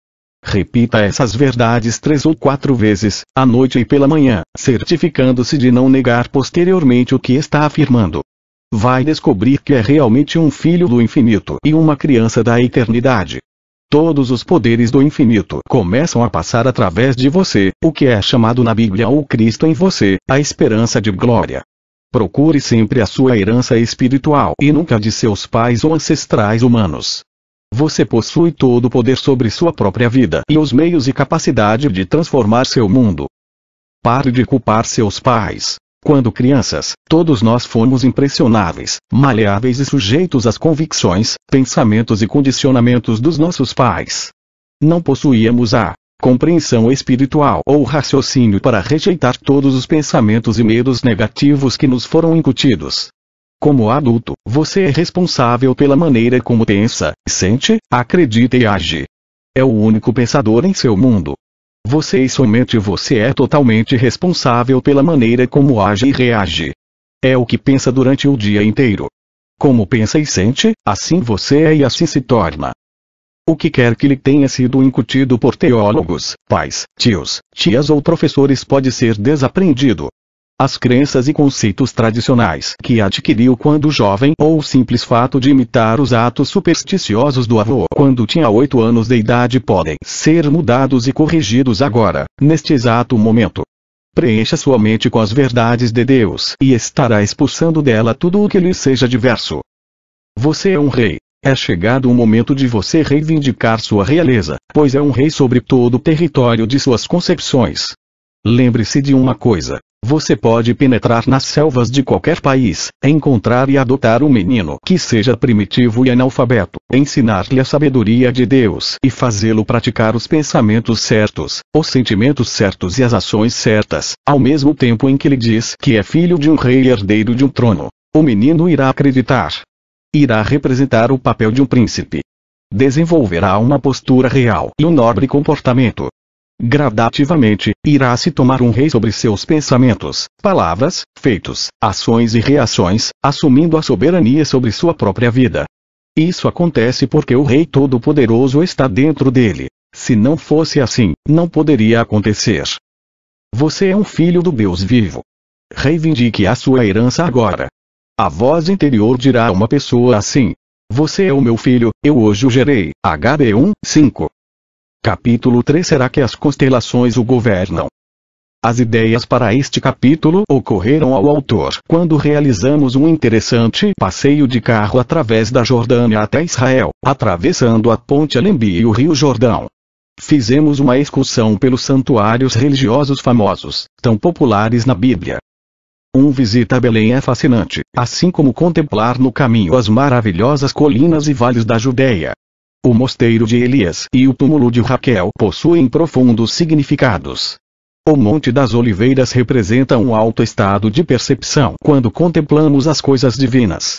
Repita essas verdades 3 ou 4 vezes, à noite e pela manhã, certificando-se de não negar posteriormente o que está afirmando. Vai descobrir que é realmente um filho do infinito e uma criança da eternidade. Todos os poderes do infinito começam a passar através de você, o que é chamado na Bíblia o Cristo em você, a esperança de glória. Procure sempre a sua herança espiritual e nunca de seus pais ou ancestrais humanos. Você possui todo o poder sobre sua própria vida e os meios e capacidade de transformar seu mundo. Pare de culpar seus pais. Quando crianças, todos nós fomos impressionáveis, maleáveis e sujeitos às convicções, pensamentos e condicionamentos dos nossos pais. Não possuíamos a compreensão espiritual ou raciocínio para rejeitar todos os pensamentos e medos negativos que nos foram incutidos. Como adulto, você é responsável pela maneira como pensa, sente, acredita e age. É o único pensador em seu mundo. Você e somente você é totalmente responsável pela maneira como age e reage. É o que pensa durante o dia inteiro. Como pensa e sente, assim você é e assim se torna. O que quer que lhe tenha sido incutido por teólogos, pais, tios, tias ou professores pode ser desaprendido. As crenças e conceitos tradicionais que adquiriu quando jovem ou o simples fato de imitar os atos supersticiosos do avô quando tinha 8 anos de idade podem ser mudados e corrigidos agora, neste exato momento. Preencha sua mente com as verdades de Deus e estará expulsando dela tudo o que lhe seja diverso. Você é um rei. É chegado o momento de você reivindicar sua realeza, pois é um rei sobre todo o território de suas concepções. Lembre-se de uma coisa. Você pode penetrar nas selvas de qualquer país, encontrar e adotar um menino que seja primitivo e analfabeto, ensinar-lhe a sabedoria de Deus e fazê-lo praticar os pensamentos certos, os sentimentos certos e as ações certas, ao mesmo tempo em que lhe diz que é filho de um rei e herdeiro de um trono. O menino irá acreditar. Irá representar o papel de um príncipe. Desenvolverá uma postura real e um nobre comportamento. Gradativamente, irá se tomar um rei sobre seus pensamentos, palavras, feitos, ações e reações, assumindo a soberania sobre sua própria vida. Isso acontece porque o Rei Todo-Poderoso está dentro dele. Se não fosse assim, não poderia acontecer. Você é um filho do Deus vivo. Reivindique a sua herança agora. A voz interior dirá a uma pessoa assim: você é o meu filho, eu hoje o gerei. HB 1:5. Capítulo 3. Será que as constelações o governam? As ideias para este capítulo ocorreram ao autor quando realizamos um interessante passeio de carro através da Jordânia até Israel, atravessando a ponte Alembi e o Rio Jordão. Fizemos uma excursão pelos santuários religiosos famosos, tão populares na Bíblia. Visita a Belém é fascinante, assim como contemplar no caminho as maravilhosas colinas e vales da Judéia. O mosteiro de Elias e o túmulo de Raquel possuem profundos significados. O Monte das Oliveiras representa um alto estado de percepção quando contemplamos as coisas divinas.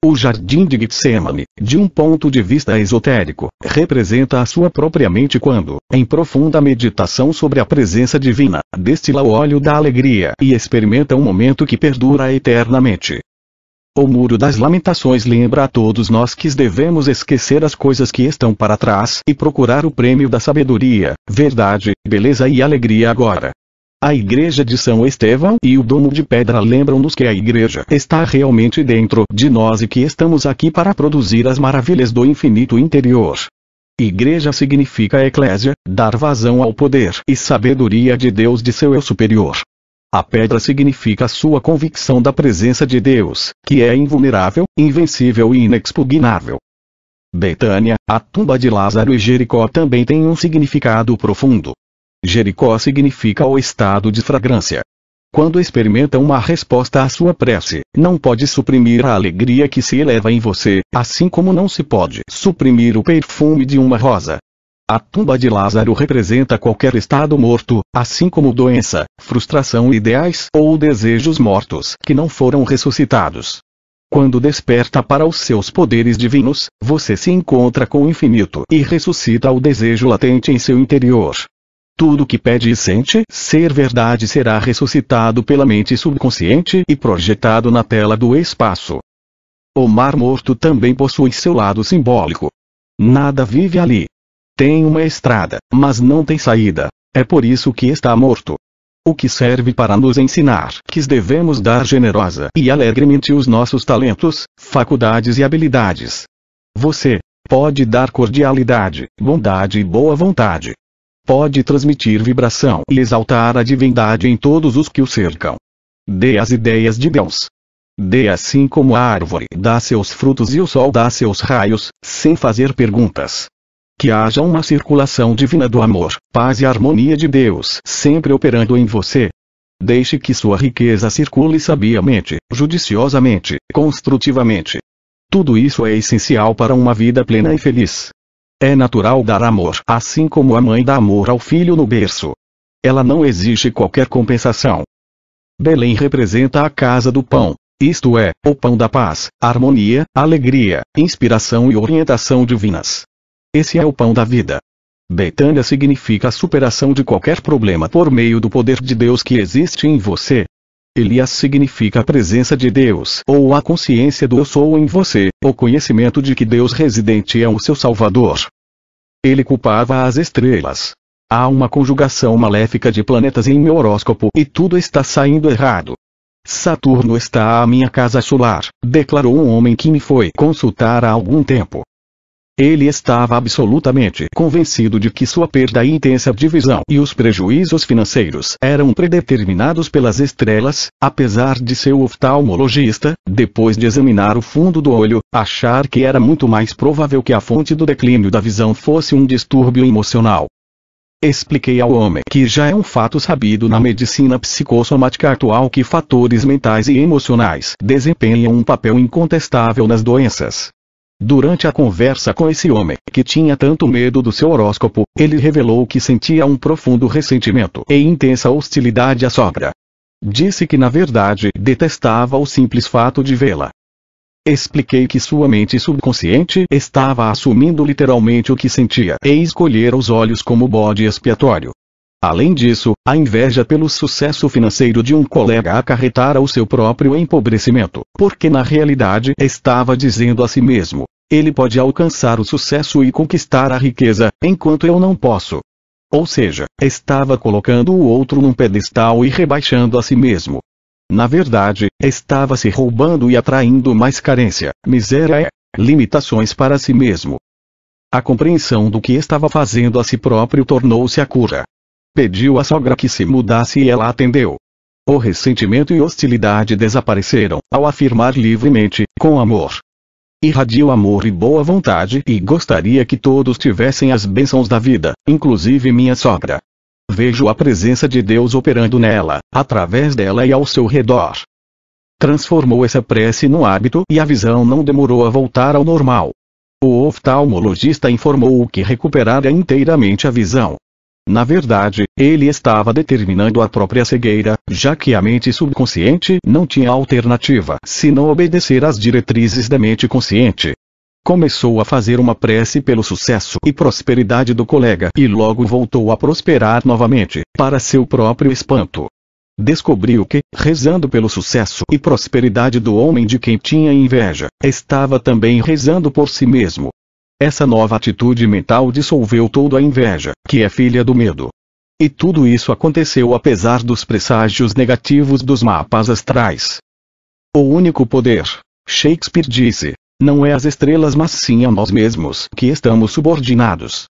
O Jardim de Getsemane, de um ponto de vista esotérico, representa a sua própria mente quando, em profunda meditação sobre a presença divina, destila o óleo da alegria e experimenta um momento que perdura eternamente. O Muro das Lamentações lembra a todos nós que devemos esquecer as coisas que estão para trás e procurar o prêmio da sabedoria, verdade, beleza e alegria agora. A Igreja de São Estevão e o Domo de Pedra lembram-nos que a Igreja está realmente dentro de nós e que estamos aqui para produzir as maravilhas do infinito interior. Igreja significa eclésia, dar vazão ao poder e sabedoria de Deus de seu eu superior. A pedra significa a sua convicção da presença de Deus, que é invulnerável, invencível e inexpugnável. Betânia, a tumba de Lázaro e Jericó também têm um significado profundo. Jericó significa o estado de fragrância. Quando experimenta uma resposta à sua prece, não pode suprimir a alegria que se eleva em você, assim como não se pode suprimir o perfume de uma rosa. A tumba de Lázaro representa qualquer estado morto, assim como doença, frustração ideais ou desejos mortos que não foram ressuscitados. Quando desperta para os seus poderes divinos, você se encontra com o infinito e ressuscita o desejo latente em seu interior. Tudo que pede e sente ser verdade será ressuscitado pela mente subconsciente e projetado na tela do espaço. O Mar Morto também possui seu lado simbólico. Nada vive ali. Tem uma estrada, mas não tem saída. É por isso que está morto. O que serve para nos ensinar que devemos dar generosa e alegremente os nossos talentos, faculdades e habilidades. Você pode dar cordialidade, bondade e boa vontade. Pode transmitir vibração e exaltar a divindade em todos os que o cercam. Dê as ideias de Deus. Dê assim como a árvore dá seus frutos e o sol dá seus raios, sem fazer perguntas. Que haja uma circulação divina do amor, paz e harmonia de Deus sempre operando em você. Deixe que sua riqueza circule sabiamente, judiciosamente, construtivamente. Tudo isso é essencial para uma vida plena e feliz. É natural dar amor, assim como a mãe dá amor ao filho no berço. Ela não exige qualquer compensação. Belém representa a casa do pão, isto é, o pão da paz, harmonia, alegria, inspiração e orientação divinas. Esse é o pão da vida. Betânia significa a superação de qualquer problema por meio do poder de Deus que existe em você. Elias significa a presença de Deus ou a consciência do Eu Sou em você, o conhecimento de que Deus residente é o seu Salvador. Ele culpava as estrelas. Há uma conjugação maléfica de planetas em meu horóscopo e tudo está saindo errado. Saturno está à minha casa solar, declarou um homem que me foi consultar há algum tempo. Ele estava absolutamente convencido de que sua perda intensa de visão e os prejuízos financeiros eram predeterminados pelas estrelas, apesar de seu oftalmologista, depois de examinar o fundo do olho, achar que era muito mais provável que a fonte do declínio da visão fosse um distúrbio emocional. Expliquei ao homem que já é um fato sabido na medicina psicossomática atual que fatores mentais e emocionais desempenham um papel incontestável nas doenças. Durante a conversa com esse homem, que tinha tanto medo do seu horóscopo, ele revelou que sentia um profundo ressentimento e intensa hostilidade à sogra. Disse que na verdade detestava o simples fato de vê-la. Expliquei que sua mente subconsciente estava assumindo literalmente o que sentia e escolhera os olhos como bode expiatório. Além disso, a inveja pelo sucesso financeiro de um colega acarretara o seu próprio empobrecimento, porque na realidade estava dizendo a si mesmo: ele pode alcançar o sucesso e conquistar a riqueza, enquanto eu não posso. Ou seja, estava colocando o outro num pedestal e rebaixando a si mesmo. Na verdade, estava se roubando e atraindo mais carência, miséria e limitações para si mesmo. A compreensão do que estava fazendo a si próprio tornou-se a cura. Pediu à sogra que se mudasse e ela atendeu. O ressentimento e hostilidade desapareceram, ao afirmar livremente, com amor. Irradio amor e boa vontade e gostaria que todos tivessem as bênçãos da vida, inclusive minha sogra. Vejo a presença de Deus operando nela, através dela e ao seu redor. Transformou essa prece num hábito e a visão não demorou a voltar ao normal. O oftalmologista informou que recuperara inteiramente a visão. Na verdade, ele estava determinando a própria cegueira, já que a mente subconsciente não tinha alternativa senão obedecer às diretrizes da mente consciente. Começou a fazer uma prece pelo sucesso e prosperidade do colega e logo voltou a prosperar novamente, para seu próprio espanto. Descobriu que, rezando pelo sucesso e prosperidade do homem de quem tinha inveja, estava também rezando por si mesmo. Essa nova atitude mental dissolveu toda a inveja, que é filha do medo. E tudo isso aconteceu apesar dos presságios negativos dos mapas astrais. O único poder, Shakespeare disse, não é as estrelas mas sim a nós mesmos que estamos subordinados.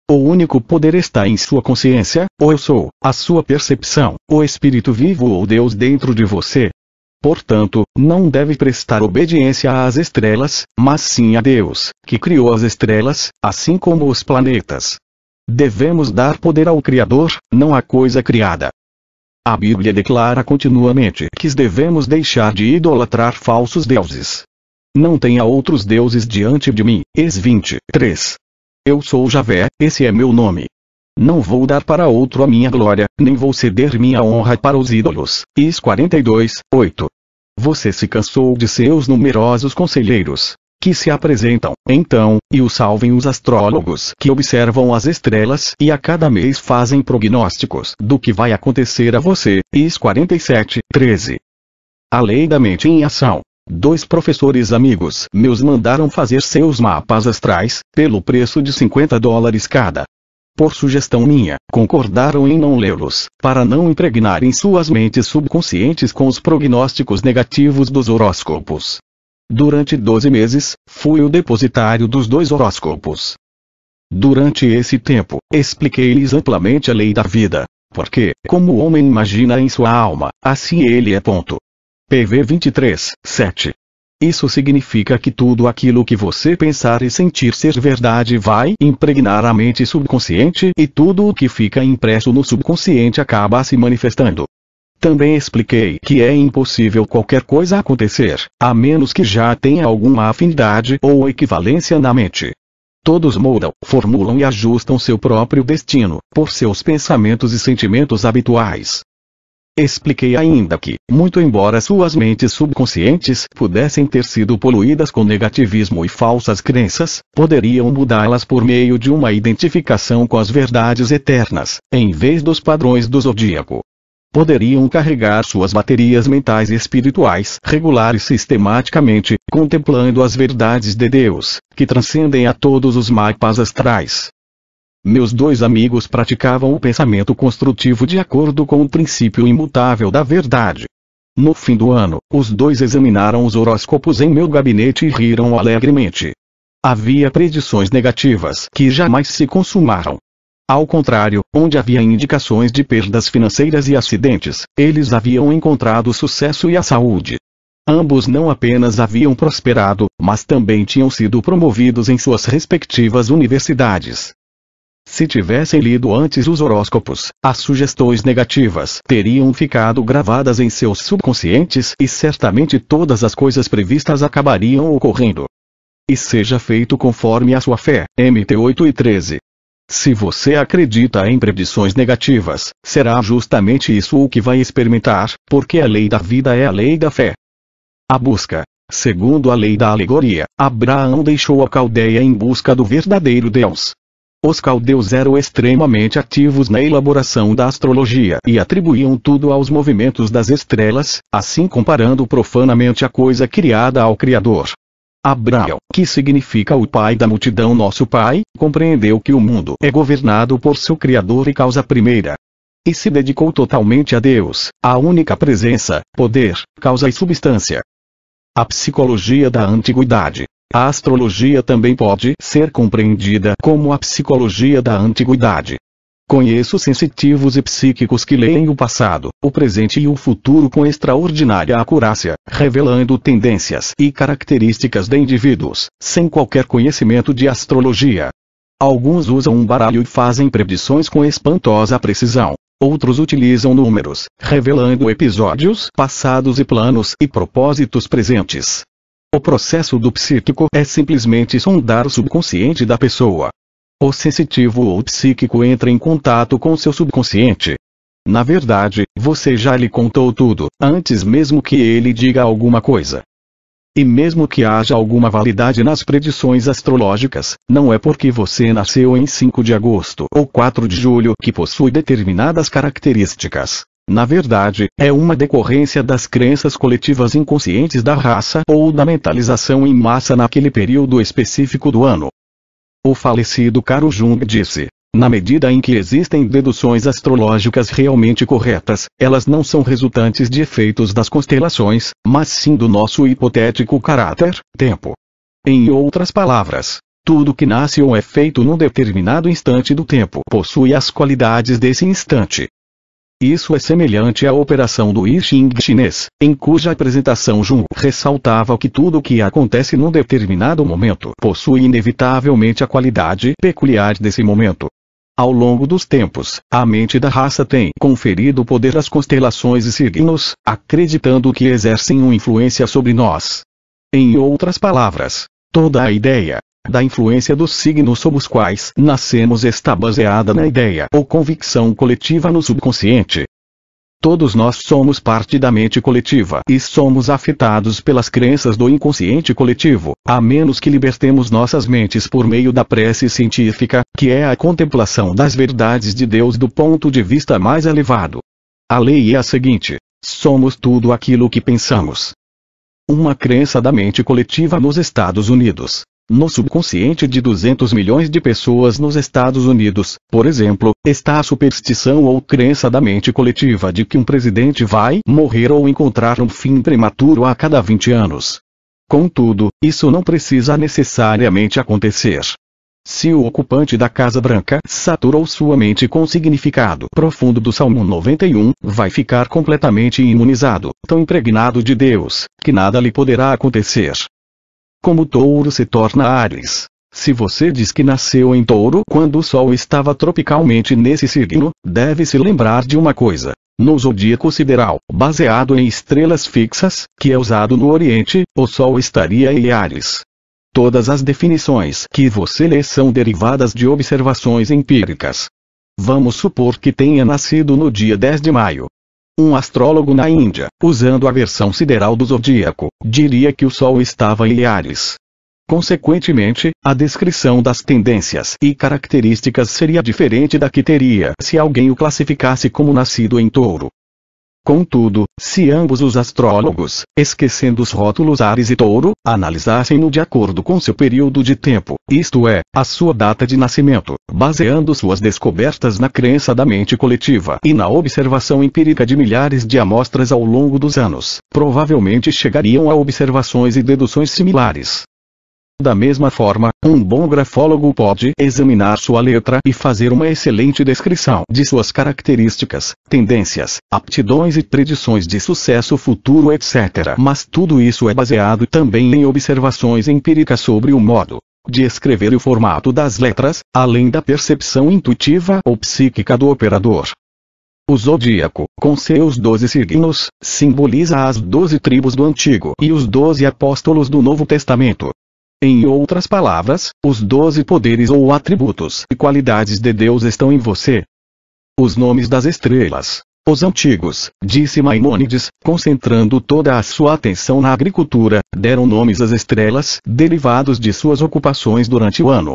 O único poder está em sua consciência, o eu sou, a sua percepção, o espírito vivo ou Deus dentro de você. Portanto, não deve prestar obediência às estrelas, mas sim a Deus, que criou as estrelas, assim como os planetas. Devemos dar poder ao Criador, não à coisa criada. A Bíblia declara continuamente que devemos deixar de idolatrar falsos deuses. Não tenha outros deuses diante de mim. Ex 23. Eu sou Javé, esse é meu nome. Não vou dar para outro a minha glória, nem vou ceder minha honra para os ídolos. Is 42, 8. Você se cansou de seus numerosos conselheiros, que se apresentam, então, e o salvem os astrólogos que observam as estrelas e a cada mês fazem prognósticos do que vai acontecer a você. Is 47, 13. A lei da mente em ação. 2 professores amigos meus mandaram fazer seus mapas astrais, pelo preço de $50 cada. Por sugestão minha, concordaram em não lê-los, para não impregnarem suas mentes subconscientes com os prognósticos negativos dos horóscopos. Durante 12 meses, fui o depositário dos 2 horóscopos. Durante esse tempo, expliquei-lhes amplamente a lei da vida, porque, como o homem imagina em sua alma, assim ele é. PV 23, 7. Isso significa que tudo aquilo que você pensar e sentir ser verdade vai impregnar a mente subconsciente e tudo o que fica impresso no subconsciente acaba se manifestando. Também expliquei que é impossível qualquer coisa acontecer, a menos que já tenha alguma afinidade ou equivalência na mente. Todos moldam, formulam e ajustam seu próprio destino, por seus pensamentos e sentimentos habituais. Expliquei ainda que, muito embora suas mentes subconscientes pudessem ter sido poluídas com negativismo e falsas crenças, poderiam mudá-las por meio de uma identificação com as verdades eternas, em vez dos padrões do zodíaco. Poderiam carregar suas baterias mentais e espirituais regulares sistematicamente, contemplando as verdades de Deus, que transcendem a todos os mapas astrais. Meus dois amigos praticavam o pensamento construtivo de acordo com o princípio imutável da verdade. No fim do ano, os dois examinaram os horóscopos em meu gabinete e riram alegremente. Havia predições negativas que jamais se consumaram. Ao contrário, onde havia indicações de perdas financeiras e acidentes, eles haviam encontrado o sucesso e a saúde. Ambos não apenas haviam prosperado, mas também tinham sido promovidos em suas respectivas universidades. Se tivessem lido antes os horóscopos, as sugestões negativas teriam ficado gravadas em seus subconscientes e certamente todas as coisas previstas acabariam ocorrendo. E seja feito conforme a sua fé. MT 8 e 13. Se você acredita em predições negativas, será justamente isso o que vai experimentar, porque a lei da vida é a lei da fé. A busca. Segundo a lei da alegoria, Abraão deixou a Caldeia em busca do verdadeiro Deus. Os caldeus eram extremamente ativos na elaboração da astrologia e atribuíam tudo aos movimentos das estrelas, assim comparando profanamente a coisa criada ao Criador. Abraão, que significa o pai da multidão, nosso pai, compreendeu que o mundo é governado por seu Criador e causa primeira. E se dedicou totalmente a Deus, a única presença, poder, causa e substância. A psicologia da antiguidade. A astrologia também pode ser compreendida como a psicologia da antiguidade. Conheço sensitivos e psíquicos que leem o passado, o presente e o futuro com extraordinária acurácia, revelando tendências e características de indivíduos, sem qualquer conhecimento de astrologia. Alguns usam um baralho e fazem predições com espantosa precisão. Outros utilizam números, revelando episódios passados e planos e propósitos presentes. O processo do psíquico é simplesmente sondar o subconsciente da pessoa. O sensitivo ou psíquico entra em contato com seu subconsciente. Na verdade, você já lhe contou tudo, antes mesmo que ele diga alguma coisa. E mesmo que haja alguma validade nas predições astrológicas, não é porque você nasceu em 5 de agosto ou 4 de julho que possui determinadas características. Na verdade, é uma decorrência das crenças coletivas inconscientes da raça ou da mentalização em massa naquele período específico do ano. O falecido Carl Jung disse: na medida em que existem deduções astrológicas realmente corretas, elas não são resultantes de efeitos das constelações, mas sim do nosso hipotético caráter, tempo. Em outras palavras, tudo que nasce ou é feito num determinado instante do tempo possui as qualidades desse instante. Isso é semelhante à operação do I Ching chinês, em cuja apresentação Jung ressaltava que tudo o que acontece num determinado momento possui inevitavelmente a qualidade peculiar desse momento. Ao longo dos tempos, a mente da raça tem conferido poder às constelações e signos, acreditando que exercem uma influência sobre nós. Em outras palavras, toda a ideia da influência dos signos sob os quais nascemos está baseada na ideia ou convicção coletiva no subconsciente. Todos nós somos parte da mente coletiva e somos afetados pelas crenças do inconsciente coletivo, a menos que libertemos nossas mentes por meio da prece científica, que é a contemplação das verdades de Deus do ponto de vista mais elevado. A lei é a seguinte: somos tudo aquilo que pensamos. Uma crença da mente coletiva nos Estados Unidos. No subconsciente de 200 milhões de pessoas nos Estados Unidos, por exemplo, está a superstição ou crença da mente coletiva de que um presidente vai morrer ou encontrar um fim prematuro a cada 20 anos. Contudo, isso não precisa necessariamente acontecer. Se o ocupante da Casa Branca saturou sua mente com o significado profundo do Salmo 91, vai ficar completamente imunizado, tão impregnado de Deus, que nada lhe poderá acontecer. Como Touro se torna Áries. Se você diz que nasceu em Touro quando o Sol estava tropicalmente nesse signo, deve se lembrar de uma coisa. No zodíaco sideral, baseado em estrelas fixas, que é usado no Oriente, o Sol estaria em Áries. Todas as definições que você lê são derivadas de observações empíricas. Vamos supor que tenha nascido no dia 10 de maio. Um astrólogo na Índia, usando a versão sideral do zodíaco, diria que o Sol estava em Áries. Consequentemente, a descrição das tendências e características seria diferente da que teria se alguém o classificasse como nascido em Touro. Contudo, se ambos os astrólogos, esquecendo os rótulos Áries e Touro, analisassem-no de acordo com seu período de tempo, isto é, a sua data de nascimento, baseando suas descobertas na crença da mente coletiva e na observação empírica de milhares de amostras ao longo dos anos, provavelmente chegariam a observações e deduções similares. Da mesma forma, um bom grafólogo pode examinar sua letra e fazer uma excelente descrição de suas características, tendências, aptidões e predições de sucesso futuro, etc. Mas tudo isso é baseado também em observações empíricas sobre o modo de escrever e o formato das letras, além da percepção intuitiva ou psíquica do operador. O zodíaco, com seus 12 signos, simboliza as 12 tribos do Antigo e os 12 apóstolos do Novo Testamento. Em outras palavras, os 12 poderes ou atributos e qualidades de Deus estão em você. Os nomes das estrelas. Os antigos, disse Maimônides, concentrando toda a sua atenção na agricultura, deram nomes às estrelas, derivados de suas ocupações durante o ano.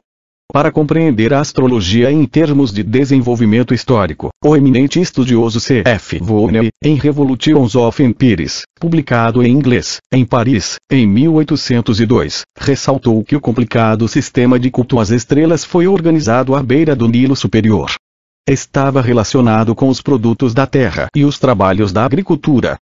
Para compreender a astrologia em termos de desenvolvimento histórico, o eminente estudioso C.F. Volney, em Revolutions of Empires, publicado em inglês, em Paris, em 1802, ressaltou que o complicado sistema de culto às estrelas foi organizado à beira do Nilo Superior. Estava relacionado com os produtos da terra e os trabalhos da agricultura.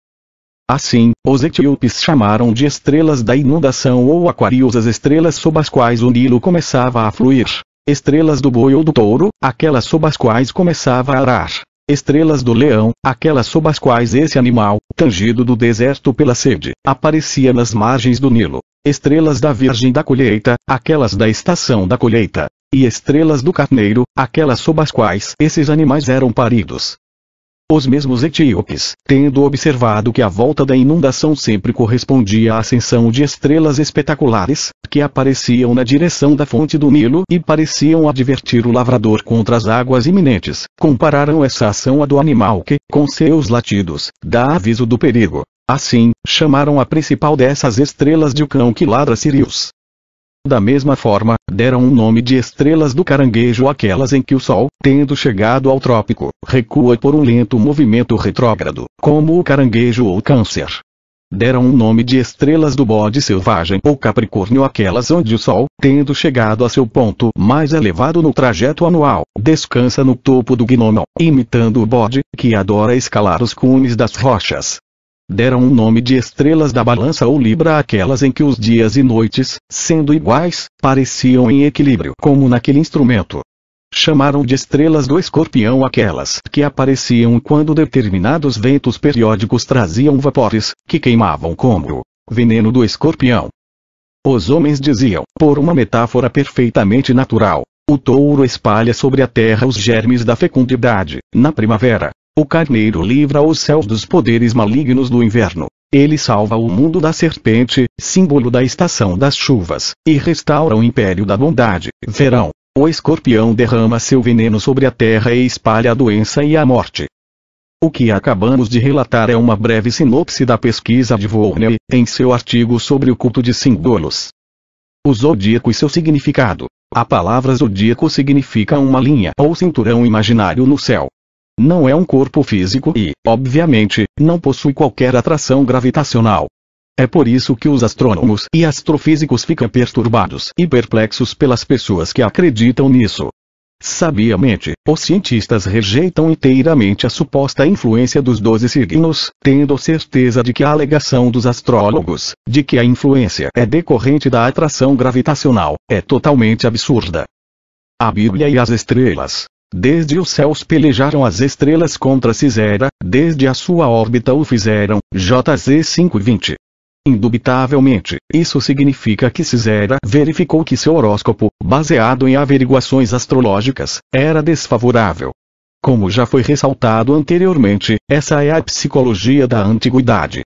Assim, os etíopes chamaram de estrelas da inundação ou aquários as estrelas sob as quais o Nilo começava a fluir. Estrelas do boi ou do touro, aquelas sob as quais começava a arar. Estrelas do leão, aquelas sob as quais esse animal, tangido do deserto pela sede, aparecia nas margens do Nilo. Estrelas da virgem da colheita, aquelas da estação da colheita. E estrelas do carneiro, aquelas sob as quais esses animais eram paridos. Os mesmos etíopes, tendo observado que a volta da inundação sempre correspondia à ascensão de estrelas espetaculares, que apareciam na direção da fonte do Nilo e pareciam advertir o lavrador contra as águas iminentes, compararam essa ação à do animal que, com seus latidos, dá aviso do perigo. Assim, chamaram a principal dessas estrelas de o cão que ladra Sirius. Da mesma forma, deram um nome de estrelas do caranguejo àquelas em que o Sol, tendo chegado ao trópico, recua por um lento movimento retrógrado, como o caranguejo ou Câncer. Deram um nome de estrelas do bode selvagem ou Capricórnio àquelas onde o Sol, tendo chegado a seu ponto mais elevado no trajeto anual, descansa no topo do gnomo, imitando o bode, que adora escalar os cumes das rochas. Deram um nome de estrelas da balança ou libra àquelas em que os dias e noites, sendo iguais, pareciam em equilíbrio como naquele instrumento. Chamaram de estrelas do escorpião aquelas que apareciam quando determinados ventos periódicos traziam vapores, que queimavam como o veneno do escorpião. Os homens diziam, por uma metáfora perfeitamente natural, o touro espalha sobre a terra os germes da fecundidade, na primavera. O carneiro livra os céus dos poderes malignos do inverno. Ele salva o mundo da serpente, símbolo da estação das chuvas, e restaura o império da bondade, verão. O escorpião derrama seu veneno sobre a terra e espalha a doença e a morte. O que acabamos de relatar é uma breve sinopse da pesquisa de Volney, em seu artigo sobre o culto de símbolos. O zodíaco e seu significado. A palavra zodíaco significa uma linha ou cinturão imaginário no céu. Não é um corpo físico e, obviamente, não possui qualquer atração gravitacional. É por isso que os astrônomos e astrofísicos ficam perturbados e perplexos pelas pessoas que acreditam nisso. Sabiamente, os cientistas rejeitam inteiramente a suposta influência dos 12 signos, tendo certeza de que a alegação dos astrólogos, de que a influência é decorrente da atração gravitacional, é totalmente absurda. A Bíblia e as estrelas. Desde os céus pelejaram as estrelas contra Cisera, desde a sua órbita o fizeram, JZ 5:20. Indubitavelmente, isso significa que Cisera verificou que seu horóscopo, baseado em averiguações astrológicas, era desfavorável. Como já foi ressaltado anteriormente, essa é a psicologia da antiguidade.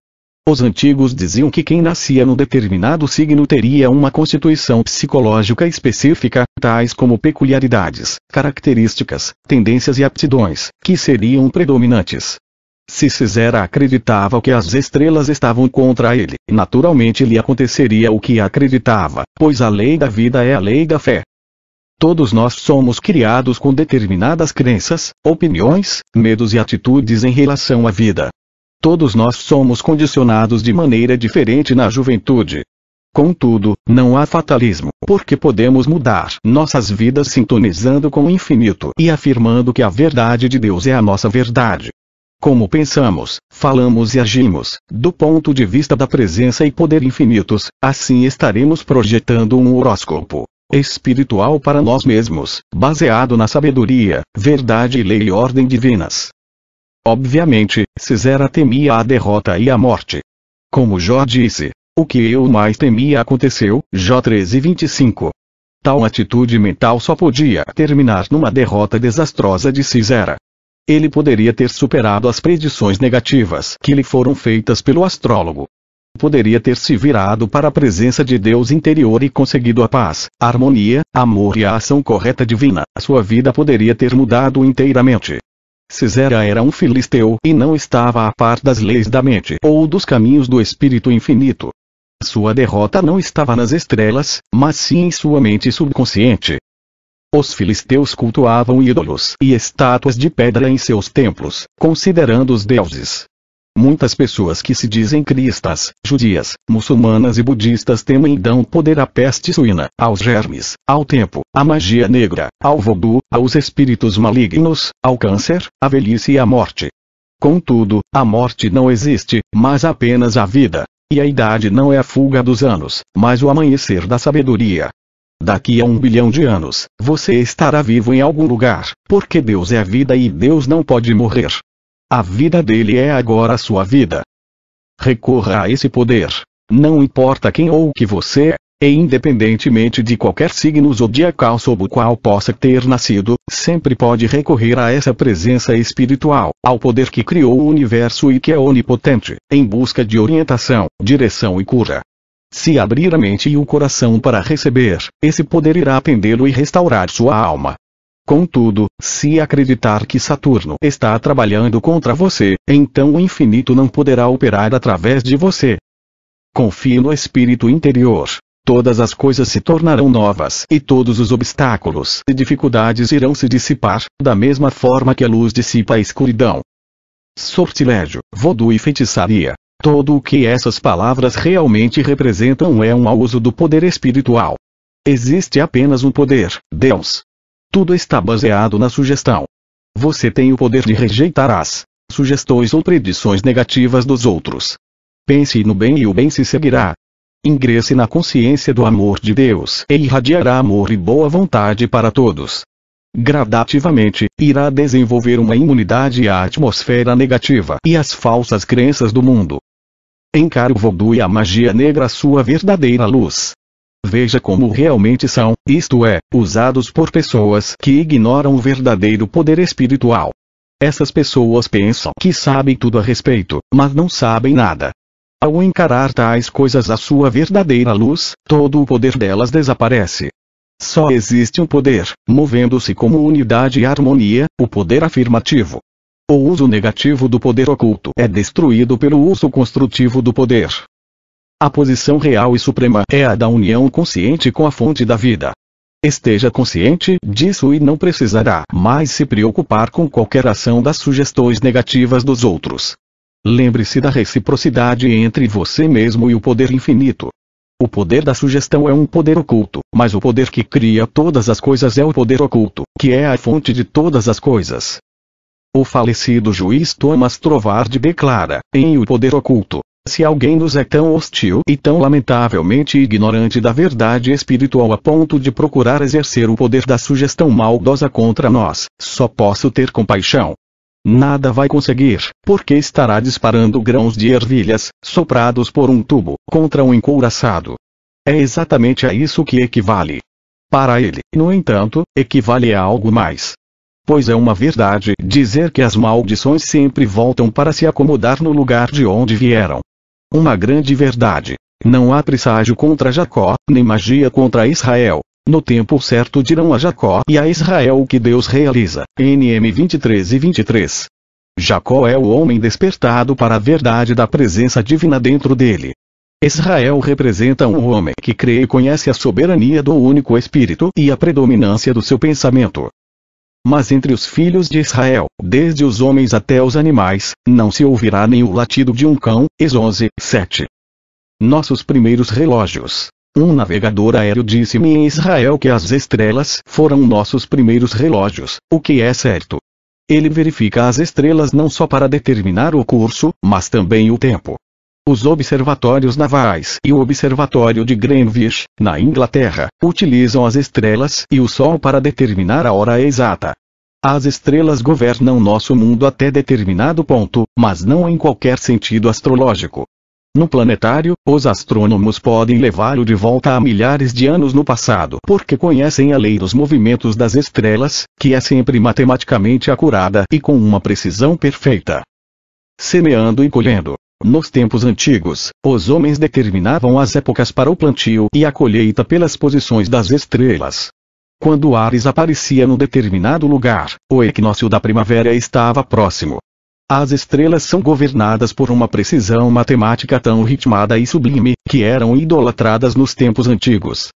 Os antigos diziam que quem nascia no determinado signo teria uma constituição psicológica específica, tais como peculiaridades, características, tendências e aptidões, que seriam predominantes. Se Sisera acreditava que as estrelas estavam contra ele, naturalmente lhe aconteceria o que acreditava, pois a lei da vida é a lei da fé. Todos nós somos criados com determinadas crenças, opiniões, medos e atitudes em relação à vida. Todos nós somos condicionados de maneira diferente na juventude. Contudo, não há fatalismo, porque podemos mudar nossas vidas sintonizando com o infinito e afirmando que a verdade de Deus é a nossa verdade. Como pensamos, falamos e agimos, do ponto de vista da presença e poder infinitos, assim estaremos projetando um horóscopo espiritual para nós mesmos, baseado na sabedoria, verdade e lei e ordem divinas. Obviamente, Sisera temia a derrota e a morte. Como Jó disse, o que eu mais temia aconteceu, Jó 13:25. Tal atitude mental só podia terminar numa derrota desastrosa de Sisera. Ele poderia ter superado as predições negativas que lhe foram feitas pelo astrólogo. Poderia ter se virado para a presença de Deus interior e conseguido a paz, a harmonia, amor e a ação correta divina. Sua vida poderia ter mudado inteiramente. Sisera era um filisteu e não estava a par das leis da mente ou dos caminhos do Espírito Infinito. Sua derrota não estava nas estrelas, mas sim em sua mente subconsciente. Os filisteus cultuavam ídolos e estátuas de pedra em seus templos, considerando-os deuses. Muitas pessoas que se dizem cristãs, judias, muçulmanas e budistas temem e dão poder à peste suína, aos germes, ao tempo, à magia negra, ao vodu, aos espíritos malignos, ao câncer, à velhice e à morte. Contudo, a morte não existe, mas apenas a vida. E a idade não é a fuga dos anos, mas o amanhecer da sabedoria. Daqui a 1 bilhão de anos, você estará vivo em algum lugar, porque Deus é a vida e Deus não pode morrer. A vida dele é agora a sua vida. Recorra a esse poder. Não importa quem ou o que você é, e independentemente de qualquer signo zodiacal sob o qual possa ter nascido, sempre pode recorrer a essa presença espiritual, ao poder que criou o universo e que é onipotente, em busca de orientação, direção e cura. Se abrir a mente e o coração para receber, esse poder irá atendê-lo e restaurar sua alma. Contudo, se acreditar que Saturno está trabalhando contra você, então o infinito não poderá operar através de você. Confie no espírito interior. Todas as coisas se tornarão novas e todos os obstáculos e dificuldades irão se dissipar, da mesma forma que a luz dissipa a escuridão. Sortilégio, vodu e feitiçaria. Tudo o que essas palavras realmente representam é um mau uso do poder espiritual. Existe apenas um poder, Deus. Tudo está baseado na sugestão. Você tem o poder de rejeitar as sugestões ou predições negativas dos outros. Pense no bem e o bem se seguirá. Ingresse na consciência do amor de Deus e irradiará amor e boa vontade para todos. Gradativamente, irá desenvolver uma imunidade à atmosfera negativa e às falsas crenças do mundo. Encare o vodu e a magia negra sua verdadeira luz. Veja como realmente são, isto é, usados por pessoas que ignoram o verdadeiro poder espiritual. Essas pessoas pensam que sabem tudo a respeito, mas não sabem nada. Ao encarar tais coisas à sua verdadeira luz, todo o poder delas desaparece. Só existe um poder, movendo-se como unidade e harmonia, o poder afirmativo. O uso negativo do poder oculto é destruído pelo uso construtivo do poder. A posição real e suprema é a da união consciente com a fonte da vida. Esteja consciente disso e não precisará mais se preocupar com qualquer ação das sugestões negativas dos outros. Lembre-se da reciprocidade entre você mesmo e o poder infinito. O poder da sugestão é um poder oculto, mas o poder que cria todas as coisas é o poder oculto, que é a fonte de todas as coisas. O falecido juiz Thomas Trovard declara, em O Poder Oculto: se alguém nos é tão hostil e tão lamentavelmente ignorante da verdade espiritual a ponto de procurar exercer o poder da sugestão maldosa contra nós, só posso ter compaixão. Nada vai conseguir, porque estará disparando grãos de ervilhas, soprados por um tubo, contra um encouraçado. É exatamente a isso que equivale. Para ele, no entanto, equivale a algo mais. Pois é uma verdade dizer que as maldições sempre voltam para se acomodar no lugar de onde vieram. Uma grande verdade. Não há presságio contra Jacó, nem magia contra Israel. No tempo certo dirão a Jacó e a Israel o que Deus realiza. NM 23 e 23. Jacó é o homem despertado para a verdade da presença divina dentro dele. Israel representa um homem que crê e conhece a soberania do único Espírito e a predominância do seu pensamento. Mas entre os filhos de Israel, desde os homens até os animais, não se ouvirá nem o latido de um cão. Êxodo 11:7. Nossos primeiros relógios. Um navegador aéreo disse-me em Israel que as estrelas foram nossos primeiros relógios, o que é certo. Ele verifica as estrelas não só para determinar o curso, mas também o tempo. Os observatórios navais e o observatório de Greenwich, na Inglaterra, utilizam as estrelas e o Sol para determinar a hora exata. As estrelas governam nosso mundo até determinado ponto, mas não em qualquer sentido astrológico. No planetário, os astrônomos podem levá-lo de volta a milhares de anos no passado porque conhecem a lei dos movimentos das estrelas, que é sempre matematicamente acurada e com uma precisão perfeita. Semeando e colhendo. Nos tempos antigos, os homens determinavam as épocas para o plantio e a colheita pelas posições das estrelas. Quando Áries aparecia num determinado lugar, o equinócio da primavera estava próximo. As estrelas são governadas por uma precisão matemática tão ritmada e sublime, que eram idolatradas nos tempos antigos.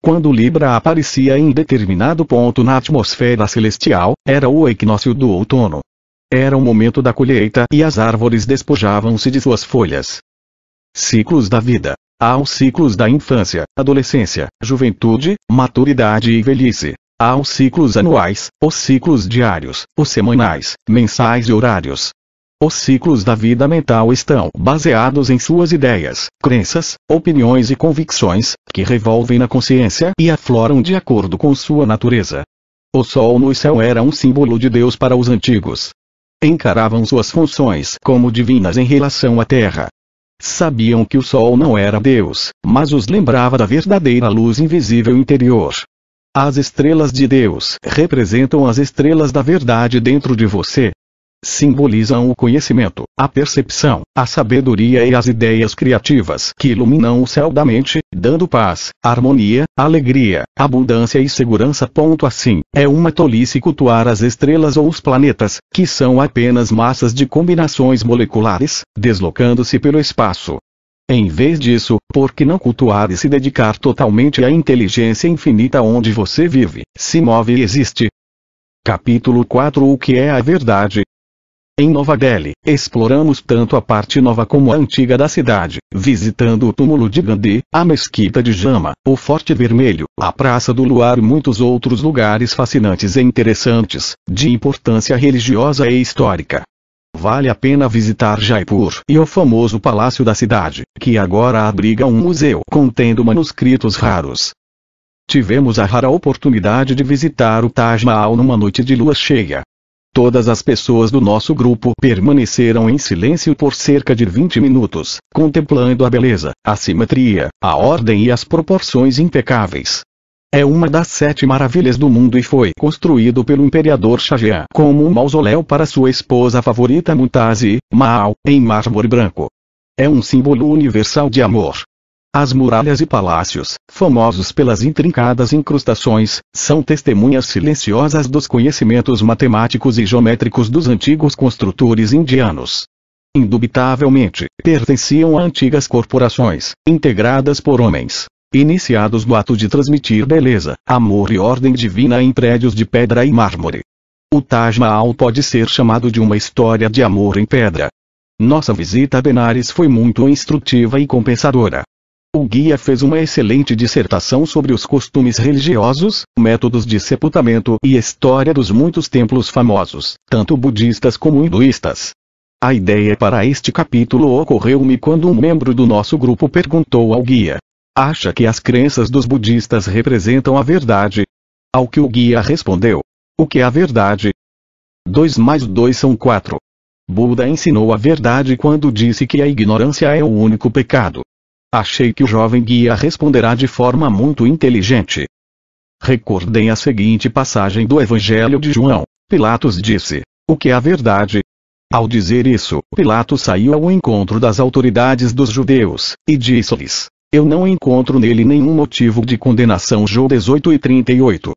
Quando Libra aparecia em determinado ponto na atmosfera celestial, era o equinócio do outono. Era o momento da colheita e as árvores despojavam-se de suas folhas. Ciclos da vida. Há os ciclos da infância, adolescência, juventude, maturidade e velhice. Há os ciclos anuais, os ciclos diários, os semanais, mensais e horários. Os ciclos da vida mental estão baseados em suas ideias, crenças, opiniões e convicções, que revolvem na consciência e afloram de acordo com sua natureza. O sol no céu era um símbolo de Deus para os antigos. Encaravam suas funções como divinas em relação à terra. Sabiam que o sol não era Deus, mas os lembrava da verdadeira luz invisível interior. As estrelas de Deus representam as estrelas da verdade dentro de você. Simbolizam o conhecimento, a percepção, a sabedoria e as ideias criativas que iluminam o céu da mente, dando paz, harmonia, alegria, abundância e segurança. Assim, é uma tolice cultuar as estrelas ou os planetas, que são apenas massas de combinações moleculares, deslocando-se pelo espaço. Em vez disso, por que não cultuar e se dedicar totalmente à inteligência infinita onde você vive, se move e existe? Capítulo 4 O que é a verdade? Em Nova Delhi, exploramos tanto a parte nova como a antiga da cidade, visitando o túmulo de Gandhi, a mesquita de Jama, o Forte Vermelho, a Praça do Luar e muitos outros lugares fascinantes e interessantes, de importância religiosa e histórica. Vale a pena visitar Jaipur e o famoso Palácio da Cidade, que agora abriga um museu contendo manuscritos raros. Tivemos a rara oportunidade de visitar o Taj Mahal numa noite de lua cheia. Todas as pessoas do nosso grupo permaneceram em silêncio por cerca de 20 minutos, contemplando a beleza, a simetria, a ordem e as proporções impecáveis. É uma das 7 maravilhas do mundo e foi construído pelo imperador Shah Jahan como um mausoléu para sua esposa favorita Mumtaz Mahal, em mármore branco. É um símbolo universal de amor. As muralhas e palácios, famosos pelas intrincadas incrustações, são testemunhas silenciosas dos conhecimentos matemáticos e geométricos dos antigos construtores indianos. Indubitavelmente, pertenciam a antigas corporações, integradas por homens, iniciados no ato de transmitir beleza, amor e ordem divina em prédios de pedra e mármore. O Taj Mahal pode ser chamado de uma história de amor em pedra. Nossa visita a Benares foi muito instrutiva e compensadora. O guia fez uma excelente dissertação sobre os costumes religiosos, métodos de sepultamento e história dos muitos templos famosos, tanto budistas como hinduístas. A ideia para este capítulo ocorreu-me quando um membro do nosso grupo perguntou ao guia: acha que as crenças dos budistas representam a verdade? Ao que o guia respondeu: o que é a verdade? 2 mais 2 são 4. Buda ensinou a verdade quando disse que a ignorância é o único pecado. Achei que o jovem guia responderá de forma muito inteligente. Recordem a seguinte passagem do Evangelho de João. Pilatos disse: o que é a verdade? Ao dizer isso, Pilatos saiu ao encontro das autoridades dos judeus, e disse-lhes: eu não encontro nele nenhum motivo de condenação. João 18:38.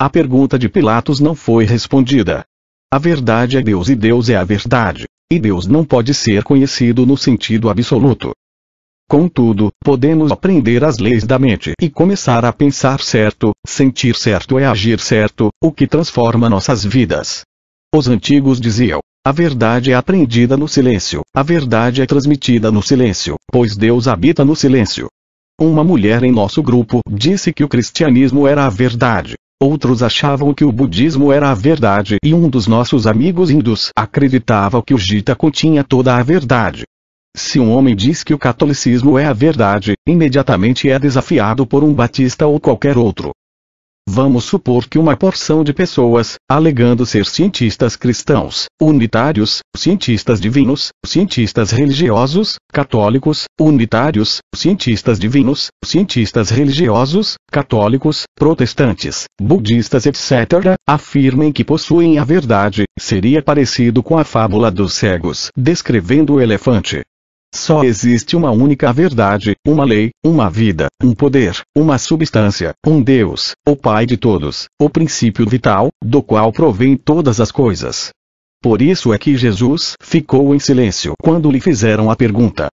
A pergunta de Pilatos não foi respondida. A verdade é Deus e Deus é a verdade. E Deus não pode ser conhecido no sentido absoluto. Contudo, podemos aprender as leis da mente e começar a pensar certo, sentir certo e agir certo, o que transforma nossas vidas. Os antigos diziam: a verdade é aprendida no silêncio, a verdade é transmitida no silêncio, pois Deus habita no silêncio. Uma mulher em nosso grupo disse que o cristianismo era a verdade. Outros achavam que o budismo era a verdade e um dos nossos amigos hindus acreditava que o Gita continha toda a verdade. Se um homem diz que o catolicismo é a verdade, imediatamente é desafiado por um batista ou qualquer outro. Vamos supor que uma porção de pessoas, alegando ser cientistas cristãos, unitários, cientistas divinos, cientistas religiosos, católicos, unitários, cientistas divinos, cientistas religiosos, católicos, protestantes, budistas etc., afirmem que possuem a verdade, seria parecido com a fábula dos cegos descrevendo o elefante. Só existe uma única verdade, uma lei, uma vida, um poder, uma substância, um Deus, o Pai de todos, o princípio vital, do qual provém todas as coisas. Por isso é que Jesus ficou em silêncio quando lhe fizeram a pergunta.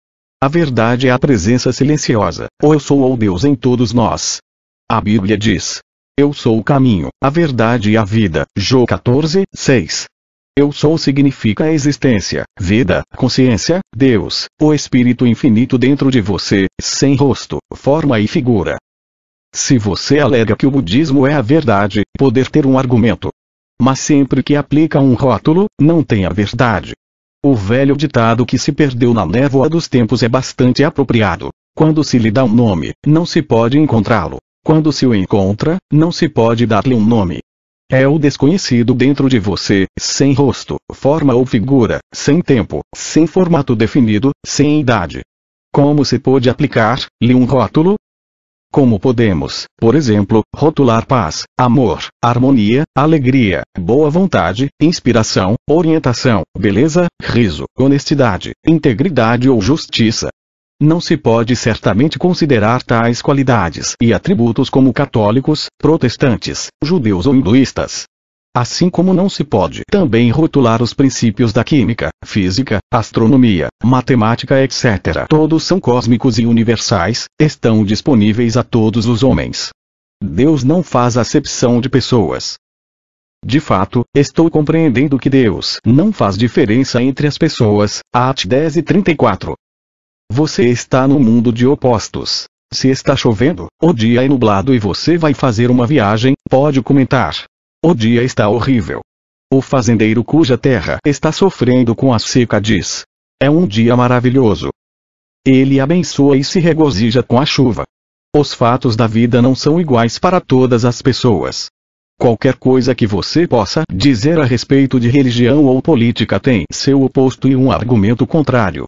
A verdade é a presença silenciosa, ou eu sou ou Deus em todos nós. A Bíblia diz: eu sou o caminho, a verdade e a vida. João 14:6. Eu sou significa a existência, vida, consciência, Deus, o Espírito infinito dentro de você, sem rosto, forma e figura. Se você alega que o budismo é a verdade, poder ter um argumento. Mas sempre que aplica um rótulo, não tem a verdade. O velho ditado que se perdeu na névoa dos tempos é bastante apropriado. Quando se lhe dá um nome, não se pode encontrá-lo. Quando se o encontra, não se pode dar-lhe um nome. É o desconhecido dentro de você, sem rosto, forma ou figura, sem tempo, sem formato definido, sem idade. Como se pode aplicar-lhe um rótulo? Como podemos, por exemplo, rotular paz, amor, harmonia, alegria, boa vontade, inspiração, orientação, beleza, riso, honestidade, integridade ou justiça? Não se pode certamente considerar tais qualidades e atributos como católicos, protestantes, judeus ou hinduístas. Assim como não se pode também rotular os princípios da química, física, astronomia, matemática etc. Todos são cósmicos e universais, estão disponíveis a todos os homens. Deus não faz acepção de pessoas. De fato, estou compreendendo que Deus não faz diferença entre as pessoas. At 10:34. Você está no mundo de opostos. Se está chovendo, o dia é nublado e você vai fazer uma viagem, pode comentar: o dia está horrível. O fazendeiro cuja terra está sofrendo com a seca diz: é um dia maravilhoso. Ele abençoa e se regozija com a chuva. Os fatos da vida não são iguais para todas as pessoas. Qualquer coisa que você possa dizer a respeito de religião ou política tem seu oposto e um argumento contrário.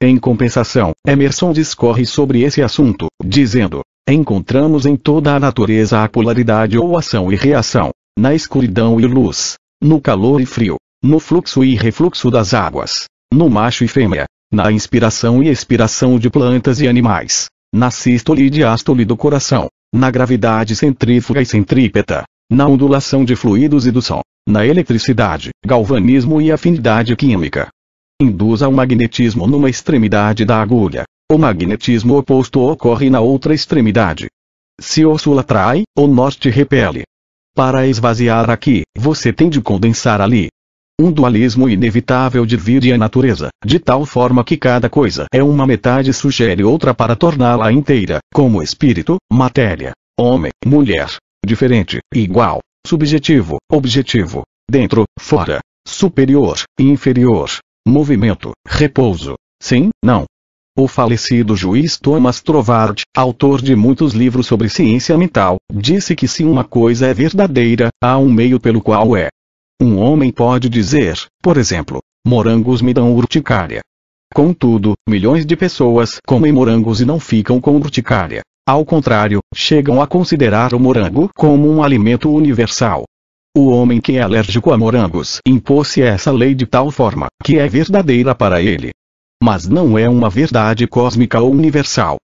Em compensação, Emerson discorre sobre esse assunto, dizendo: encontramos em toda a natureza a polaridade ou ação e reação, na escuridão e luz, no calor e frio, no fluxo e refluxo das águas, no macho e fêmea, na inspiração e expiração de plantas e animais, na sístole e diástole do coração, na gravidade centrífuga e centrípeta, na ondulação de fluidos e do som, na eletricidade, galvanismo e afinidade química. Induz ao magnetismo numa extremidade da agulha. O magnetismo oposto ocorre na outra extremidade. Se o sul atrai, o norte repele. Para esvaziar aqui, você tem de condensar ali. Um dualismo inevitável divide a natureza, de tal forma que cada coisa é uma metade sugere outra para torná-la inteira, como espírito, matéria, homem, mulher, diferente, igual, subjetivo, objetivo, dentro, fora, superior, inferior. Movimento, repouso, sim, não. O falecido juiz Thomas Trovard, autor de muitos livros sobre ciência mental, disse que se uma coisa é verdadeira, há um meio pelo qual é. Um homem pode dizer, por exemplo, morangos me dão urticária. Contudo, milhões de pessoas comem morangos e não ficam com urticária. Ao contrário, chegam a considerar o morango como um alimento universal. O homem que é alérgico a morangos impôs-se essa lei de tal forma que é verdadeira para ele. Mas não é uma verdade cósmica ou universal.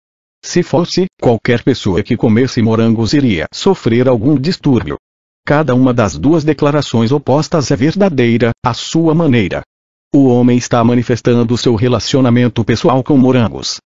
Se fosse, qualquer pessoa que comesse morangos iria sofrer algum distúrbio. Cada uma das duas declarações opostas é verdadeira, à sua maneira. O homem está manifestando seu relacionamento pessoal com morangos,